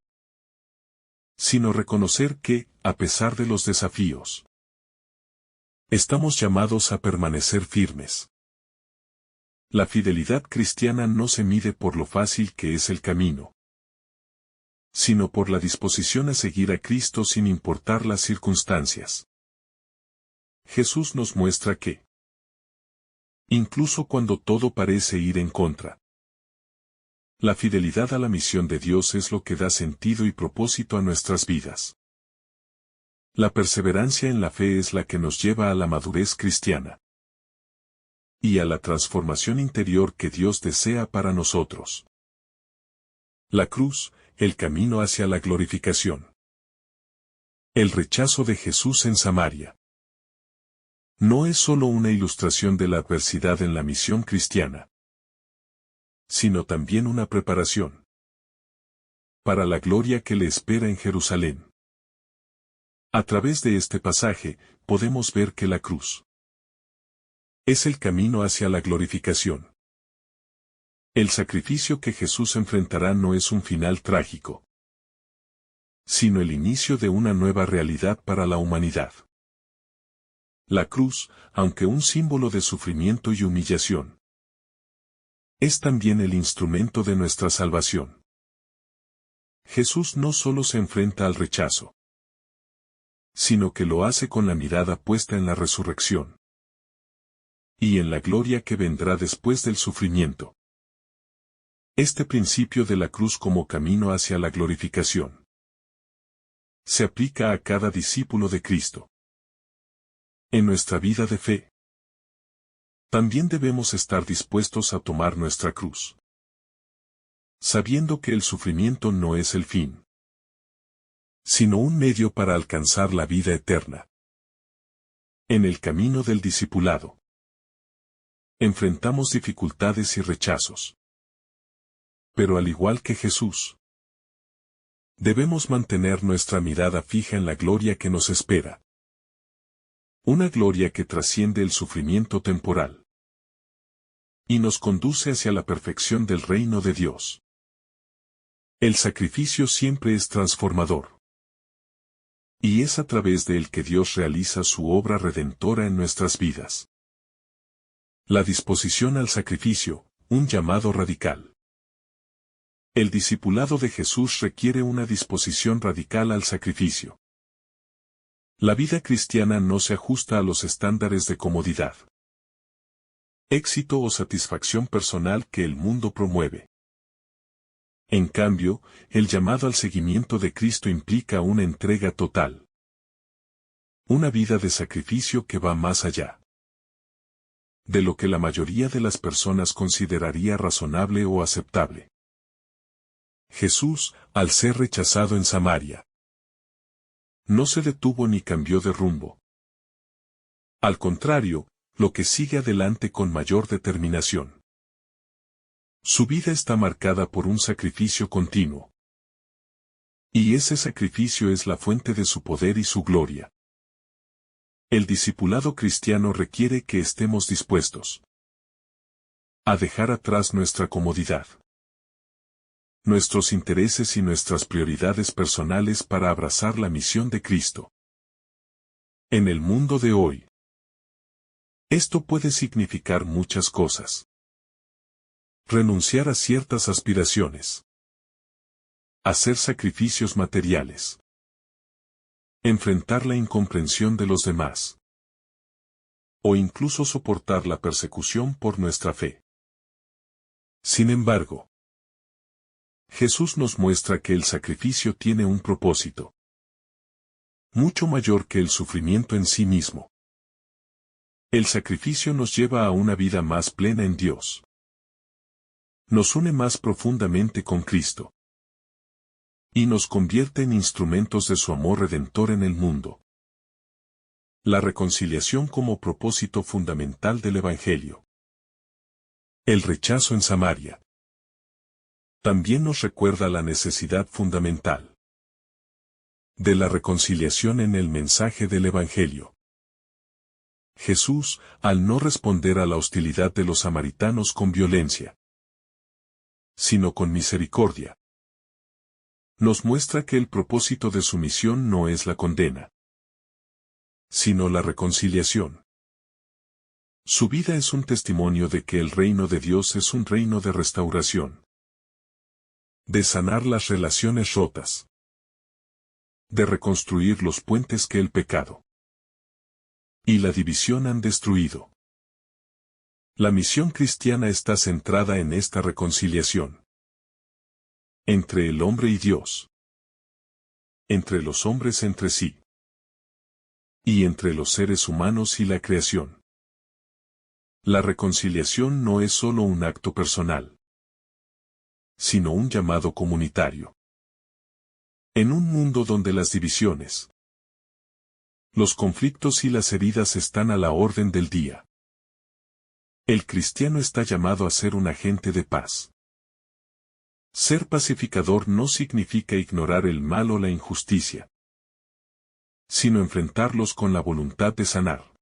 sino reconocer que, a pesar de los desafíos, estamos llamados a permanecer firmes. La fidelidad cristiana no se mide por lo fácil que es el camino, sino por la disposición a seguir a Cristo sin importar las circunstancias. Jesús nos muestra que, incluso cuando todo parece ir en contra, la fidelidad a la misión de Dios es lo que da sentido y propósito a nuestras vidas. La perseverancia en la fe es la que nos lleva a la madurez cristiana y a la transformación interior que Dios desea para nosotros. La cruz, el camino hacia la glorificación. El rechazo de Jesús en Samaria. No es solo una ilustración de la adversidad en la misión cristiana, sino también una preparación para la gloria que le espera en Jerusalén. A través de este pasaje, podemos ver que la cruz es el camino hacia la glorificación. El sacrificio que Jesús enfrentará no es un final trágico, sino el inicio de una nueva realidad para la humanidad. La cruz, aunque un símbolo de sufrimiento y humillación, es también el instrumento de nuestra salvación. Jesús no solo se enfrenta al rechazo, sino que lo hace con la mirada puesta en la resurrección y en la gloria que vendrá después del sufrimiento. Este principio de la cruz como camino hacia la glorificación se aplica a cada discípulo de Cristo. En nuestra vida de fe, también debemos estar dispuestos a tomar nuestra cruz, sabiendo que el sufrimiento no es el fin, sino un medio para alcanzar la vida eterna. En el camino del discipulado, enfrentamos dificultades y rechazos. Pero al igual que Jesús, debemos mantener nuestra mirada fija en la gloria que nos espera. Una gloria que trasciende el sufrimiento temporal y nos conduce hacia la perfección del reino de Dios. El sacrificio siempre es transformador, y es a través de él que Dios realiza su obra redentora en nuestras vidas. La disposición al sacrificio, un llamado radical. El discipulado de Jesús requiere una disposición radical al sacrificio. La vida cristiana no se ajusta a los estándares de comodidad, éxito o satisfacción personal que el mundo promueve. En cambio, el llamado al seguimiento de Cristo implica una entrega total. Una vida de sacrificio que va más allá de lo que la mayoría de las personas consideraría razonable o aceptable. Jesús, al ser rechazado en Samaria, no se detuvo ni cambió de rumbo. Al contrario, lo que sigue adelante con mayor determinación. Su vida está marcada por un sacrificio continuo. Y ese sacrificio es la fuente de su poder y su gloria. El discipulado cristiano requiere que estemos dispuestos a dejar atrás nuestra comodidad, nuestros intereses y nuestras prioridades personales para abrazar la misión de Cristo. En el mundo de hoy, esto puede significar muchas cosas. Renunciar a ciertas aspiraciones. Hacer sacrificios materiales. Enfrentar la incomprensión de los demás. O incluso soportar la persecución por nuestra fe. Sin embargo, Jesús nos muestra que el sacrificio tiene un propósito mucho mayor que el sufrimiento en sí mismo. El sacrificio nos lleva a una vida más plena en Dios. Nos une más profundamente con Cristo. Y nos convierte en instrumentos de su amor redentor en el mundo. La reconciliación como propósito fundamental del Evangelio. El rechazo en Samaria también nos recuerda la necesidad fundamental De la reconciliación en el mensaje del Evangelio. Jesús, al no responder a la hostilidad de los samaritanos con violencia, sino con misericordia, nos muestra que el propósito de su misión no es la condena, sino la reconciliación. Su vida es un testimonio de que el reino de Dios es un reino de restauración, de sanar las relaciones rotas, de reconstruir los puentes que el pecado y la división han destruido. La misión cristiana está centrada en esta reconciliación entre el hombre y Dios, entre los hombres entre sí, y entre los seres humanos y la creación. La reconciliación no es solo un acto personal, sino un llamado comunitario. En un mundo donde las divisiones, los conflictos y las heridas están a la orden del día, el cristiano está llamado a ser un agente de paz. Ser pacificador no significa ignorar el mal o la injusticia, sino enfrentarlos con la voluntad de sanar,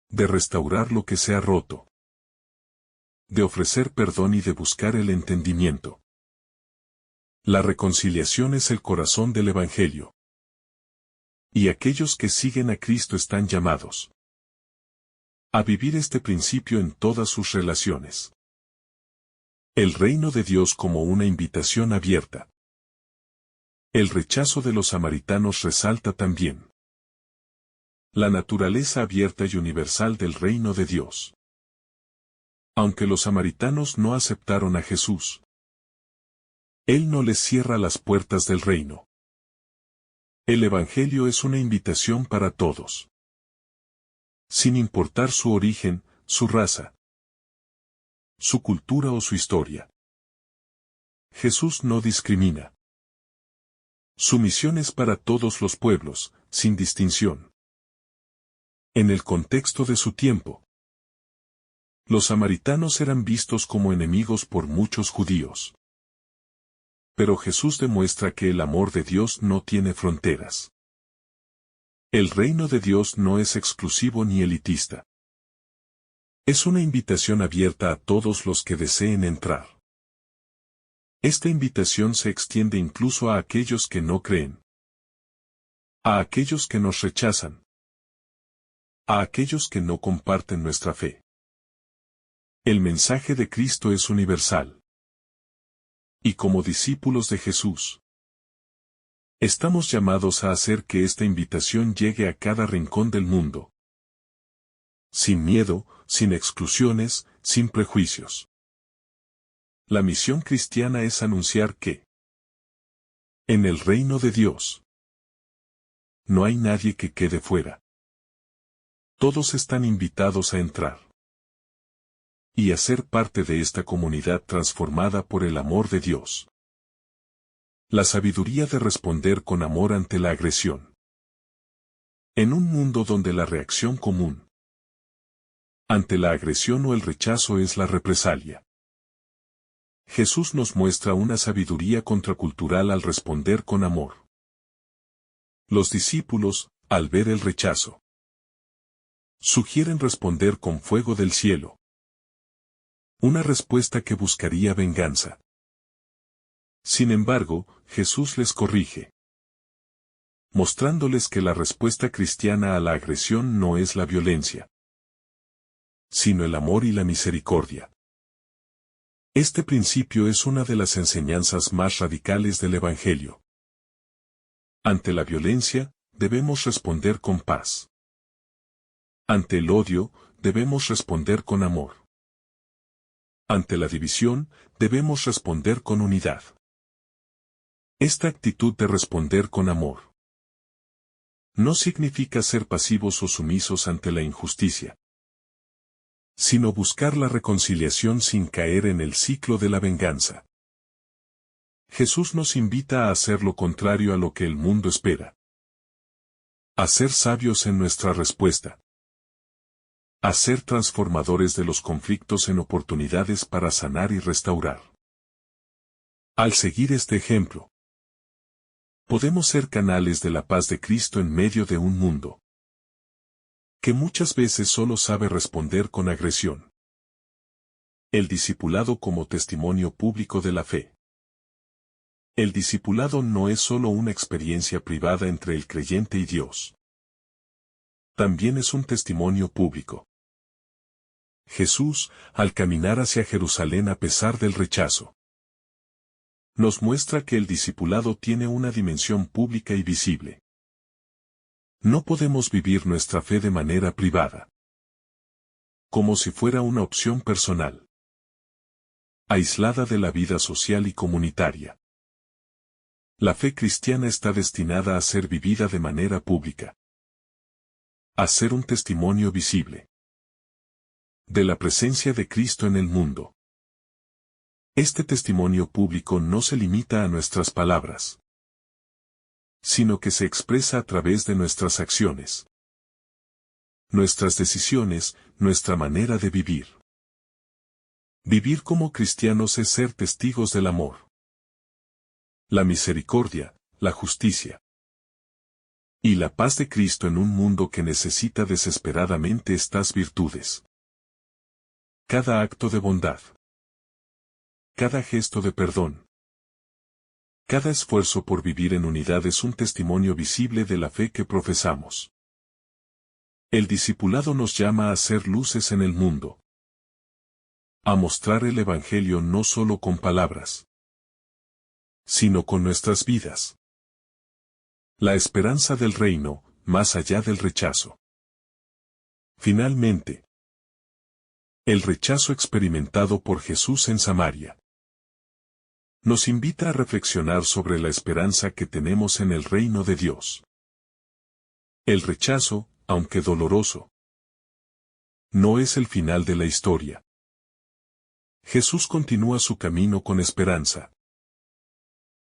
de restaurar lo que se ha roto, de ofrecer perdón y de buscar el entendimiento. La reconciliación es el corazón del Evangelio. Y aquellos que siguen a Cristo están llamados a vivir este principio en todas sus relaciones. El reino de Dios como una invitación abierta. El rechazo de los samaritanos resalta también la naturaleza abierta y universal del reino de Dios. Aunque los samaritanos no aceptaron a Jesús, Él no les cierra las puertas del reino. El Evangelio es una invitación para todos, sin importar su origen, su raza, su cultura o su historia. Jesús no discrimina. Su misión es para todos los pueblos, sin distinción. En el contexto de su tiempo, los samaritanos eran vistos como enemigos por muchos judíos. Pero Jesús demuestra que el amor de Dios no tiene fronteras. El reino de Dios no es exclusivo ni elitista. Es una invitación abierta a todos los que deseen entrar. Esta invitación se extiende incluso a aquellos que no creen, a aquellos que nos rechazan, a aquellos que no comparten nuestra fe. El mensaje de Cristo es universal. Y como discípulos de Jesús, estamos llamados a hacer que esta invitación llegue a cada rincón del mundo. Sin miedo, sin exclusiones, sin prejuicios. La misión cristiana es anunciar que en el reino de Dios no hay nadie que quede fuera. Todos están invitados a entrar y a ser parte de esta comunidad transformada por el amor de Dios. La sabiduría de responder con amor ante la agresión. En un mundo donde la reacción común ante la agresión o el rechazo es la represalia, Jesús nos muestra una sabiduría contracultural al responder con amor. Los discípulos, al ver el rechazo, sugieren responder con fuego del cielo. Una respuesta que buscaría venganza. Sin embargo, Jesús les corrige, mostrándoles que la respuesta cristiana a la agresión no es la violencia, sino el amor y la misericordia. Este principio es una de las enseñanzas más radicales del Evangelio. Ante la violencia, debemos responder con paz. Ante el odio, debemos responder con amor. Ante la división, debemos responder con unidad. Esta actitud de responder con amor no significa ser pasivos o sumisos ante la injusticia, sino buscar la reconciliación sin caer en el ciclo de la venganza. Jesús nos invita a hacer lo contrario a lo que el mundo espera. A ser sabios en nuestra respuesta. A ser transformadores de los conflictos en oportunidades para sanar y restaurar. Al seguir este ejemplo, Podemos ser canales de la paz de Cristo en medio de un mundo que muchas veces solo sabe responder con agresión. El discipulado como testimonio público de la fe. El discipulado no es solo una experiencia privada entre el creyente y Dios. También es un testimonio público. Jesús, al caminar hacia Jerusalén a pesar del rechazo, nos muestra que el discipulado tiene una dimensión pública y visible. No podemos vivir nuestra fe de manera privada, como si fuera una opción personal, aislada de la vida social y comunitaria. La fe cristiana está destinada a ser vivida de manera pública, a ser un testimonio visible de la presencia de Cristo en el mundo. Este testimonio público no se limita a nuestras palabras, sino que se expresa a través de nuestras acciones, nuestras decisiones, nuestra manera de vivir. Vivir como cristianos es ser testigos del amor, la misericordia, la justicia y la paz de Cristo en un mundo que necesita desesperadamente estas virtudes. Cada acto de bondad, cada gesto de perdón, cada esfuerzo por vivir en unidad es un testimonio visible de la fe que profesamos. El discipulado nos llama a ser luces en el mundo, a mostrar el Evangelio no solo con palabras, sino con nuestras vidas. La esperanza del reino, más allá del rechazo. Finalmente, el rechazo experimentado por Jesús en Samaria nos invita a reflexionar sobre la esperanza que tenemos en el reino de Dios. El rechazo, aunque doloroso, no es el final de la historia. Jesús continúa su camino con esperanza,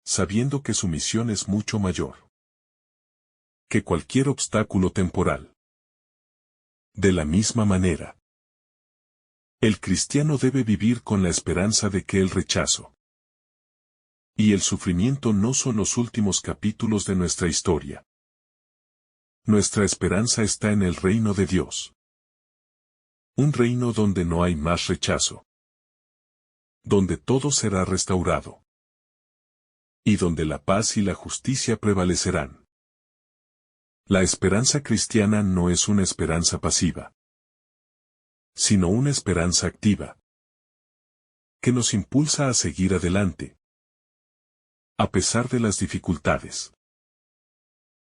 sabiendo que su misión es mucho mayor que cualquier obstáculo temporal. De la misma manera, el cristiano debe vivir con la esperanza de que el rechazo y el sufrimiento no son los últimos capítulos de nuestra historia. Nuestra esperanza está en el reino de Dios. Un reino donde no hay más rechazo, donde todo será restaurado, y donde la paz y la justicia prevalecerán. La esperanza cristiana no es una esperanza pasiva, sino una esperanza activa, que nos impulsa a seguir adelante, a pesar de las dificultades.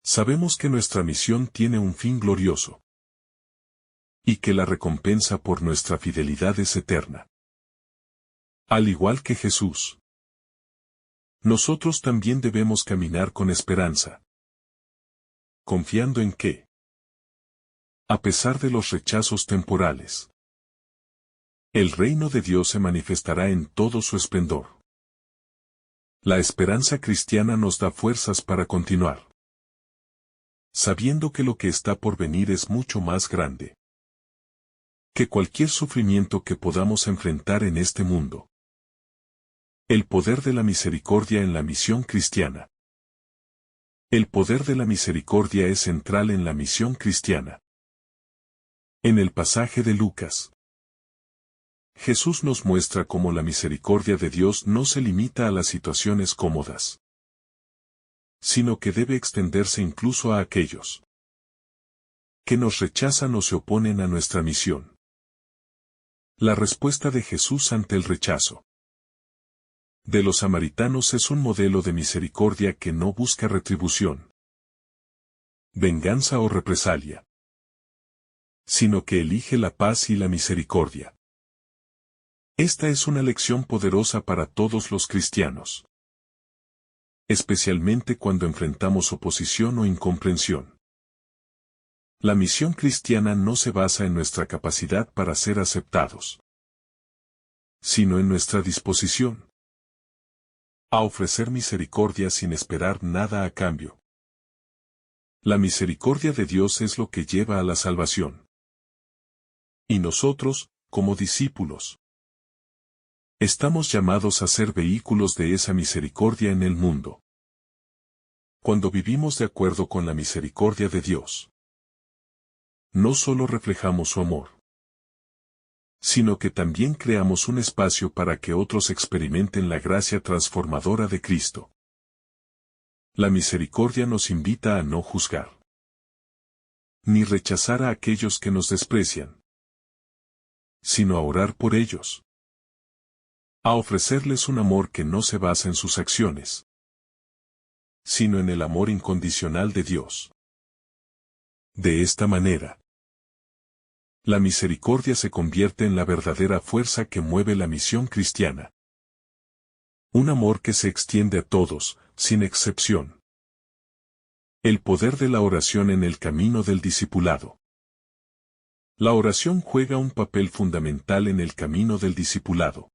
Sabemos que nuestra misión tiene un fin glorioso, y que la recompensa por nuestra fidelidad es eterna. Al igual que Jesús, nosotros también debemos caminar con esperanza, confiando en que, a pesar de los rechazos temporales, el reino de Dios se manifestará en todo su esplendor. La esperanza cristiana nos da fuerzas para continuar, sabiendo que lo que está por venir es mucho más grande que cualquier sufrimiento que podamos enfrentar en este mundo. El poder de la misericordia en la misión cristiana. El poder de la misericordia es central en la misión cristiana. En el pasaje de Lucas, Jesús nos muestra cómo la misericordia de Dios no se limita a las situaciones cómodas, sino que debe extenderse incluso a aquellos que nos rechazan o se oponen a nuestra misión. La respuesta de Jesús ante el rechazo de los samaritanos es un modelo de misericordia que no busca retribución, venganza o represalia, sino que elige la paz y la misericordia. Esta es una lección poderosa para todos los cristianos, especialmente cuando enfrentamos oposición o incomprensión. La misión cristiana no se basa en nuestra capacidad para ser aceptados, sino en nuestra disposición a ofrecer misericordia sin esperar nada a cambio. La misericordia de Dios es lo que lleva a la salvación. Y nosotros, como discípulos, estamos llamados a ser vehículos de esa misericordia en el mundo. Cuando vivimos de acuerdo con la misericordia de Dios, no solo reflejamos su amor, sino que también creamos un espacio para que otros experimenten la gracia transformadora de Cristo. La misericordia nos invita a no juzgar, ni rechazar a aquellos que nos desprecian, sino a orar por ellos, a ofrecerles un amor que no se basa en sus acciones, sino en el amor incondicional de Dios. De esta manera, la misericordia se convierte en la verdadera fuerza que mueve la misión cristiana. Un amor que se extiende a todos, sin excepción. El poder de la oración en el camino del discipulado. La oración juega un papel fundamental en el camino del discipulado,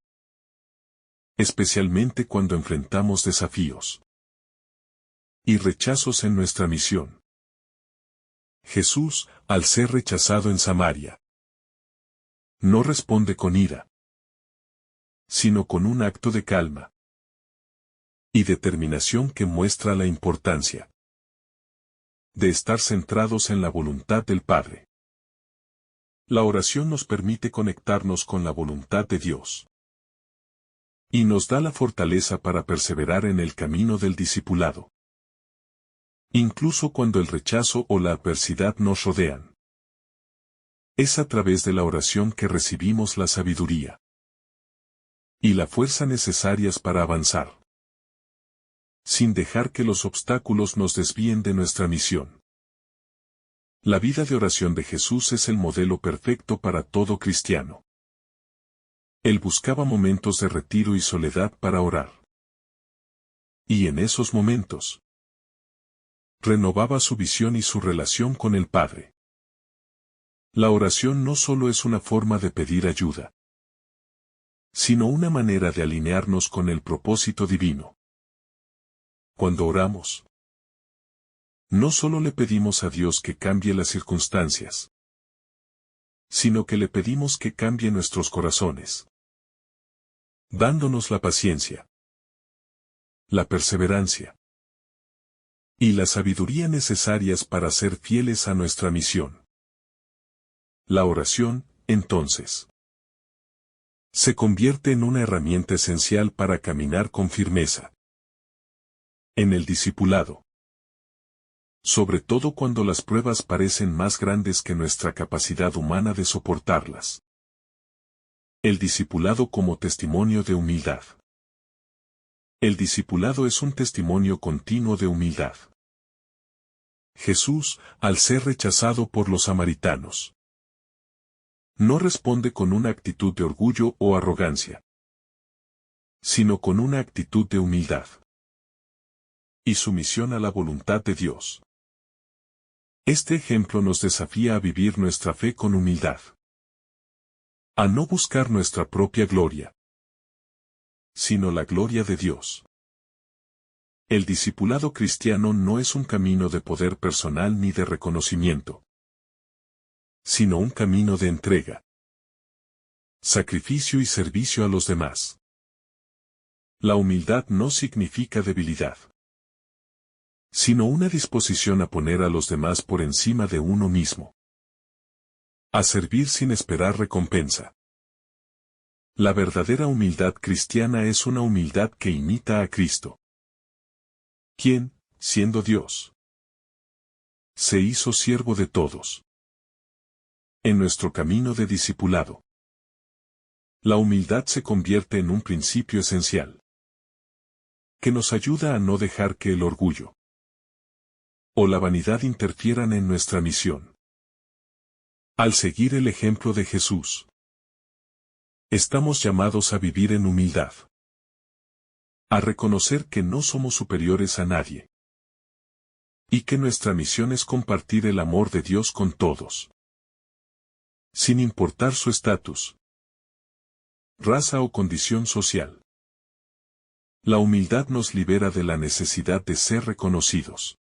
especialmente cuando enfrentamos desafíos y rechazos en nuestra misión. Jesús, al ser rechazado en Samaria, no responde con ira, sino con un acto de calma y determinación que muestra la importancia de estar centrados en la voluntad del Padre. La oración nos permite conectarnos con la voluntad de Dios y nos da la fortaleza para perseverar en el camino del discipulado, incluso cuando el rechazo o la adversidad nos rodean. Es a través de la oración que recibimos la sabiduría y la fuerza necesarias para avanzar, sin dejar que los obstáculos nos desvíen de nuestra misión. La vida de oración de Jesús es el modelo perfecto para todo cristiano. Él buscaba momentos de retiro y soledad para orar. Y en esos momentos, renovaba su visión y su relación con el Padre. La oración no solo es una forma de pedir ayuda, sino una manera de alinearnos con el propósito divino. Cuando oramos, no solo le pedimos a Dios que cambie las circunstancias, sino que le pedimos que cambie nuestros corazones, dándonos la paciencia, la perseverancia y la sabiduría necesarias para ser fieles a nuestra misión. La oración, entonces, se convierte en una herramienta esencial para caminar con firmeza en el discipulado, sobre todo cuando las pruebas parecen más grandes que nuestra capacidad humana de soportarlas. El discipulado como testimonio de humildad. El discipulado es un testimonio continuo de humildad. Jesús, al ser rechazado por los samaritanos, no responde con una actitud de orgullo o arrogancia, sino con una actitud de humildad y sumisión a la voluntad de Dios. Este ejemplo nos desafía a vivir nuestra fe con humildad, a no buscar nuestra propia gloria, sino la gloria de Dios. El discipulado cristiano no es un camino de poder personal ni de reconocimiento, sino un camino de entrega, sacrificio y servicio a los demás. La humildad no significa debilidad, sino una disposición a poner a los demás por encima de uno mismo, a servir sin esperar recompensa. La verdadera humildad cristiana es una humildad que imita a Cristo, quien, siendo Dios, se hizo siervo de todos. En nuestro camino de discipulado, la humildad se convierte en un principio esencial, que nos ayuda a no dejar que el orgullo o la vanidad interfieran en nuestra misión. Al seguir el ejemplo de Jesús, estamos llamados a vivir en humildad, a reconocer que no somos superiores a nadie, y que nuestra misión es compartir el amor de Dios con todos, sin importar su estatus, raza o condición social. La humildad nos libera de la necesidad de ser reconocidos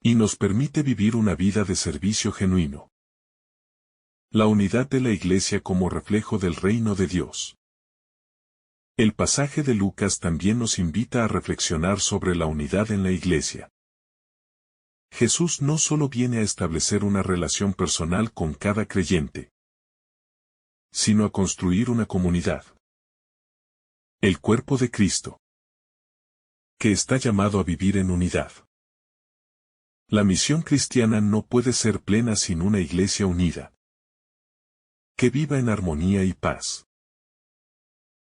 y nos permite vivir una vida de servicio genuino. La unidad de la Iglesia como reflejo del reino de Dios. El pasaje de Lucas también nos invita a reflexionar sobre la unidad en la Iglesia. Jesús no solo viene a establecer una relación personal con cada creyente, sino a construir una comunidad. El cuerpo de Cristo, que está llamado a vivir en unidad. La misión cristiana no puede ser plena sin una Iglesia unida, que viva en armonía y paz,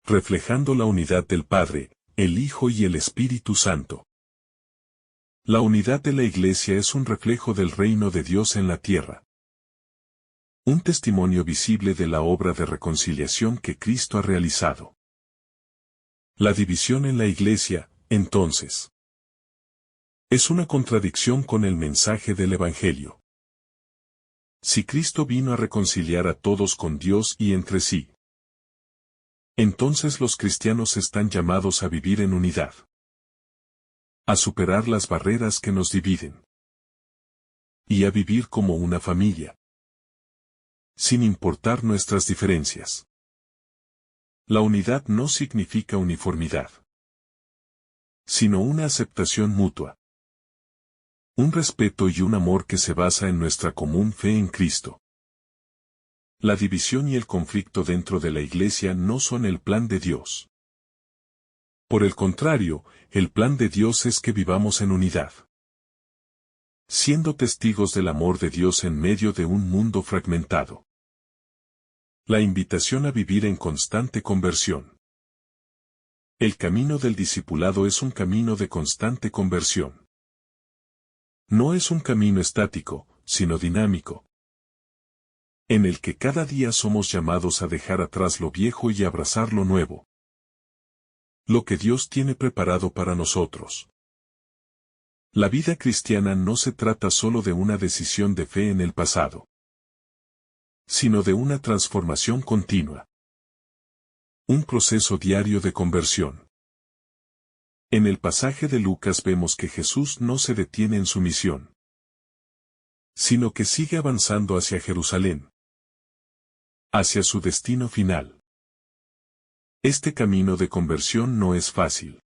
reflejando la unidad del Padre, el Hijo y el Espíritu Santo. La unidad de la Iglesia es un reflejo del reino de Dios en la tierra. Un testimonio visible de la obra de reconciliación que Cristo ha realizado. La división en la Iglesia, entonces, es una contradicción con el mensaje del Evangelio. Si Cristo vino a reconciliar a todos con Dios y entre sí, entonces los cristianos están llamados a vivir en unidad, a superar las barreras que nos dividen, y a vivir como una familia, sin importar nuestras diferencias. La unidad no significa uniformidad, sino una aceptación mutua. Un respeto y un amor que se basa en nuestra común fe en Cristo. La división y el conflicto dentro de la Iglesia no son el plan de Dios. Por el contrario, el plan de Dios es que vivamos en unidad, siendo testigos del amor de Dios en medio de un mundo fragmentado. La invitación a vivir en constante conversión. El camino del discipulado es un camino de constante conversión. No es un camino estático, sino dinámico, en el que cada día somos llamados a dejar atrás lo viejo y abrazar lo nuevo. Lo que Dios tiene preparado para nosotros. La vida cristiana no se trata solo de una decisión de fe en el pasado, sino de una transformación continua. Un proceso diario de conversión. En el pasaje de Lucas vemos que Jesús no se detiene en su misión, sino que sigue avanzando hacia Jerusalén, hacia su destino final. Este camino de conversión no es fácil.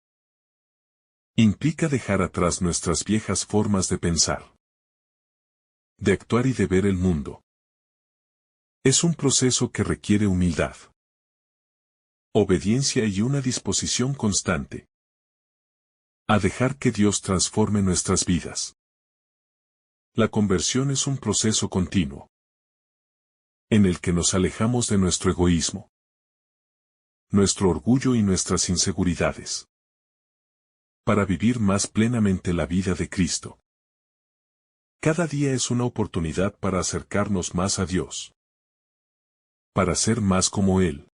Implica dejar atrás nuestras viejas formas de pensar, de actuar y de ver el mundo. Es un proceso que requiere humildad, obediencia y una disposición constante a dejar que Dios transforme nuestras vidas. La conversión es un proceso continuo, en el que nos alejamos de nuestro egoísmo, nuestro orgullo y nuestras inseguridades, para vivir más plenamente la vida de Cristo. Cada día es una oportunidad para acercarnos más a Dios, para ser más como Él,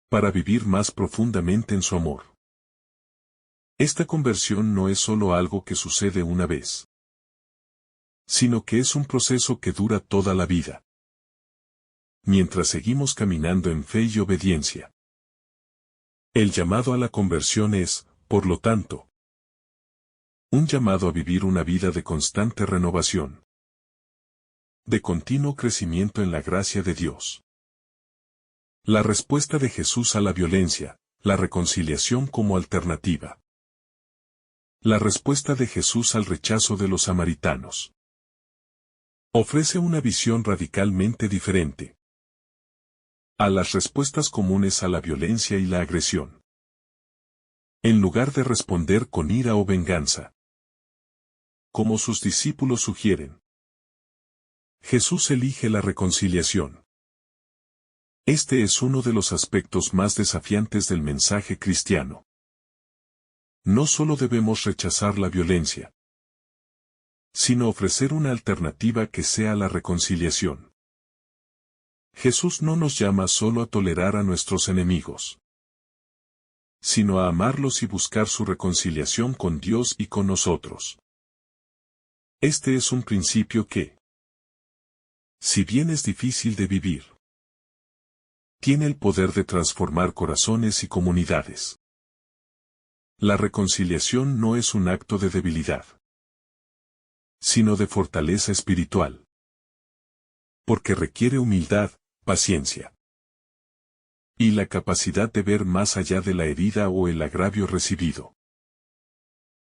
para vivir más profundamente en su amor. Esta conversión no es solo algo que sucede una vez, sino que es un proceso que dura toda la vida, mientras seguimos caminando en fe y obediencia. El llamado a la conversión es, por lo tanto, un llamado a vivir una vida de constante renovación, de continuo crecimiento en la gracia de Dios. La respuesta de Jesús a la violencia, la reconciliación como alternativa. La respuesta de Jesús al rechazo de los samaritanos. Ofrece una visión radicalmente diferente a las respuestas comunes a la violencia y la agresión. En lugar de responder con ira o venganza, como sus discípulos sugieren, Jesús elige la reconciliación. Este es uno de los aspectos más desafiantes del mensaje cristiano. No solo debemos rechazar la violencia, sino ofrecer una alternativa que sea la reconciliación. Jesús no nos llama solo a tolerar a nuestros enemigos, sino a amarlos y buscar su reconciliación con Dios y con nosotros. Este es un principio que, si bien es difícil de vivir, tiene el poder de transformar corazones y comunidades. La reconciliación no es un acto de debilidad, sino de fortaleza espiritual, porque requiere humildad, paciencia y la capacidad de ver más allá de la herida o el agravio recibido.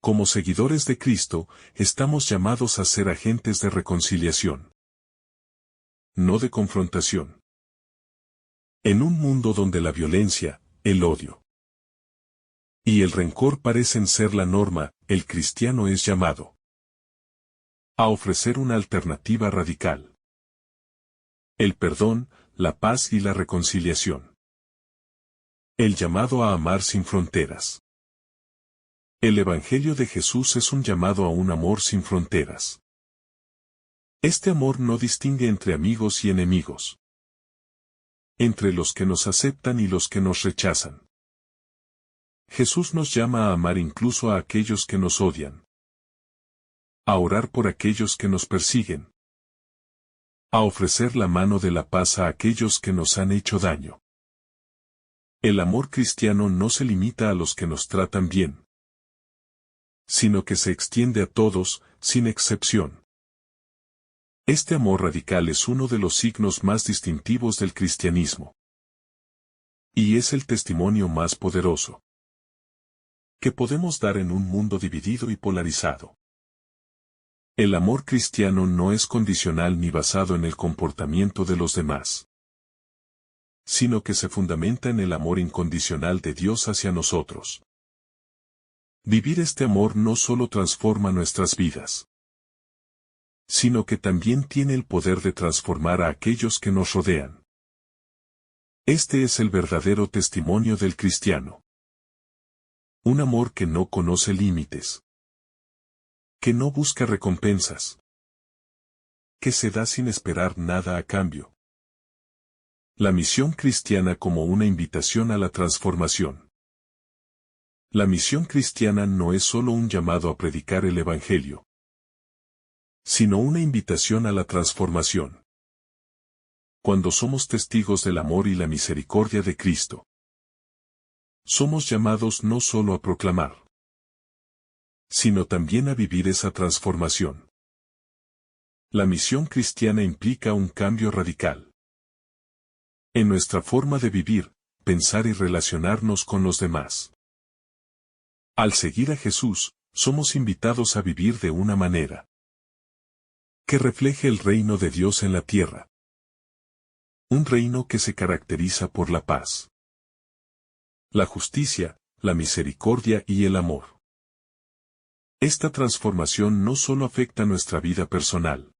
Como seguidores de Cristo, estamos llamados a ser agentes de reconciliación, no de confrontación. En un mundo donde la violencia, el odio y el rencor parecen ser la norma, el cristiano es llamado a ofrecer una alternativa radical: el perdón, la paz y la reconciliación. El llamado a amar sin fronteras. El Evangelio de Jesús es un llamado a un amor sin fronteras. Este amor no distingue entre amigos y enemigos, entre los que nos aceptan y los que nos rechazan. Jesús nos llama a amar incluso a aquellos que nos odian, a orar por aquellos que nos persiguen, a ofrecer la mano de la paz a aquellos que nos han hecho daño. El amor cristiano no se limita a los que nos tratan bien, sino que se extiende a todos, sin excepción. Este amor radical es uno de los signos más distintivos del cristianismo. Y es el testimonio más poderoso que podemos dar en un mundo dividido y polarizado. El amor cristiano no es condicional ni basado en el comportamiento de los demás, sino que se fundamenta en el amor incondicional de Dios hacia nosotros. Vivir este amor no solo transforma nuestras vidas, sino que también tiene el poder de transformar a aquellos que nos rodean. Este es el verdadero testimonio del cristiano. Un amor que no conoce límites, que no busca recompensas, que se da sin esperar nada a cambio. La misión cristiana como una invitación a la transformación. La misión cristiana no es solo un llamado a predicar el Evangelio, sino una invitación a la transformación. Cuando somos testigos del amor y la misericordia de Cristo, somos llamados no solo a proclamar, sino también a vivir esa transformación. La misión cristiana implica un cambio radical en nuestra forma de vivir, pensar y relacionarnos con los demás. Al seguir a Jesús, somos invitados a vivir de una manera que refleje el reino de Dios en la tierra. Un reino que se caracteriza por la paz, la justicia, la misericordia y el amor. Esta transformación no solo afecta nuestra vida personal,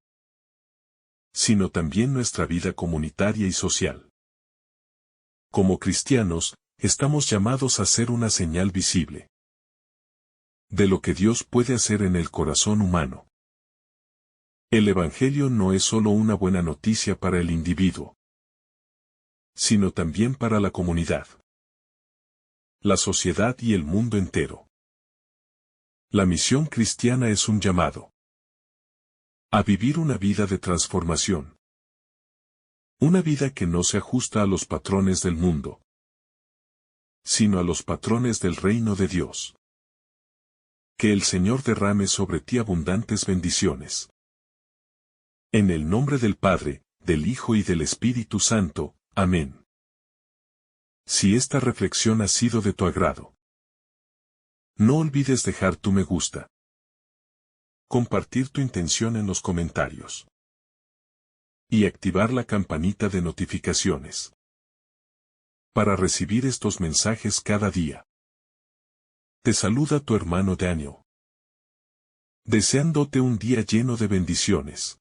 sino también nuestra vida comunitaria y social. Como cristianos, estamos llamados a ser una señal visible de lo que Dios puede hacer en el corazón humano. El Evangelio no es solo una buena noticia para el individuo, sino también para la comunidad, la sociedad y el mundo entero. La misión cristiana es un llamado a vivir una vida de transformación. Una vida que no se ajusta a los patrones del mundo, sino a los patrones del reino de Dios. Que el Señor derrame sobre ti abundantes bendiciones. En el nombre del Padre, del Hijo y del Espíritu Santo. Amén. Si esta reflexión ha sido de tu agrado, no olvides dejar tu me gusta, compartir tu intención en los comentarios y activar la campanita de notificaciones para recibir estos mensajes cada día. Te saluda tu hermano Daniel, deseándote un día lleno de bendiciones.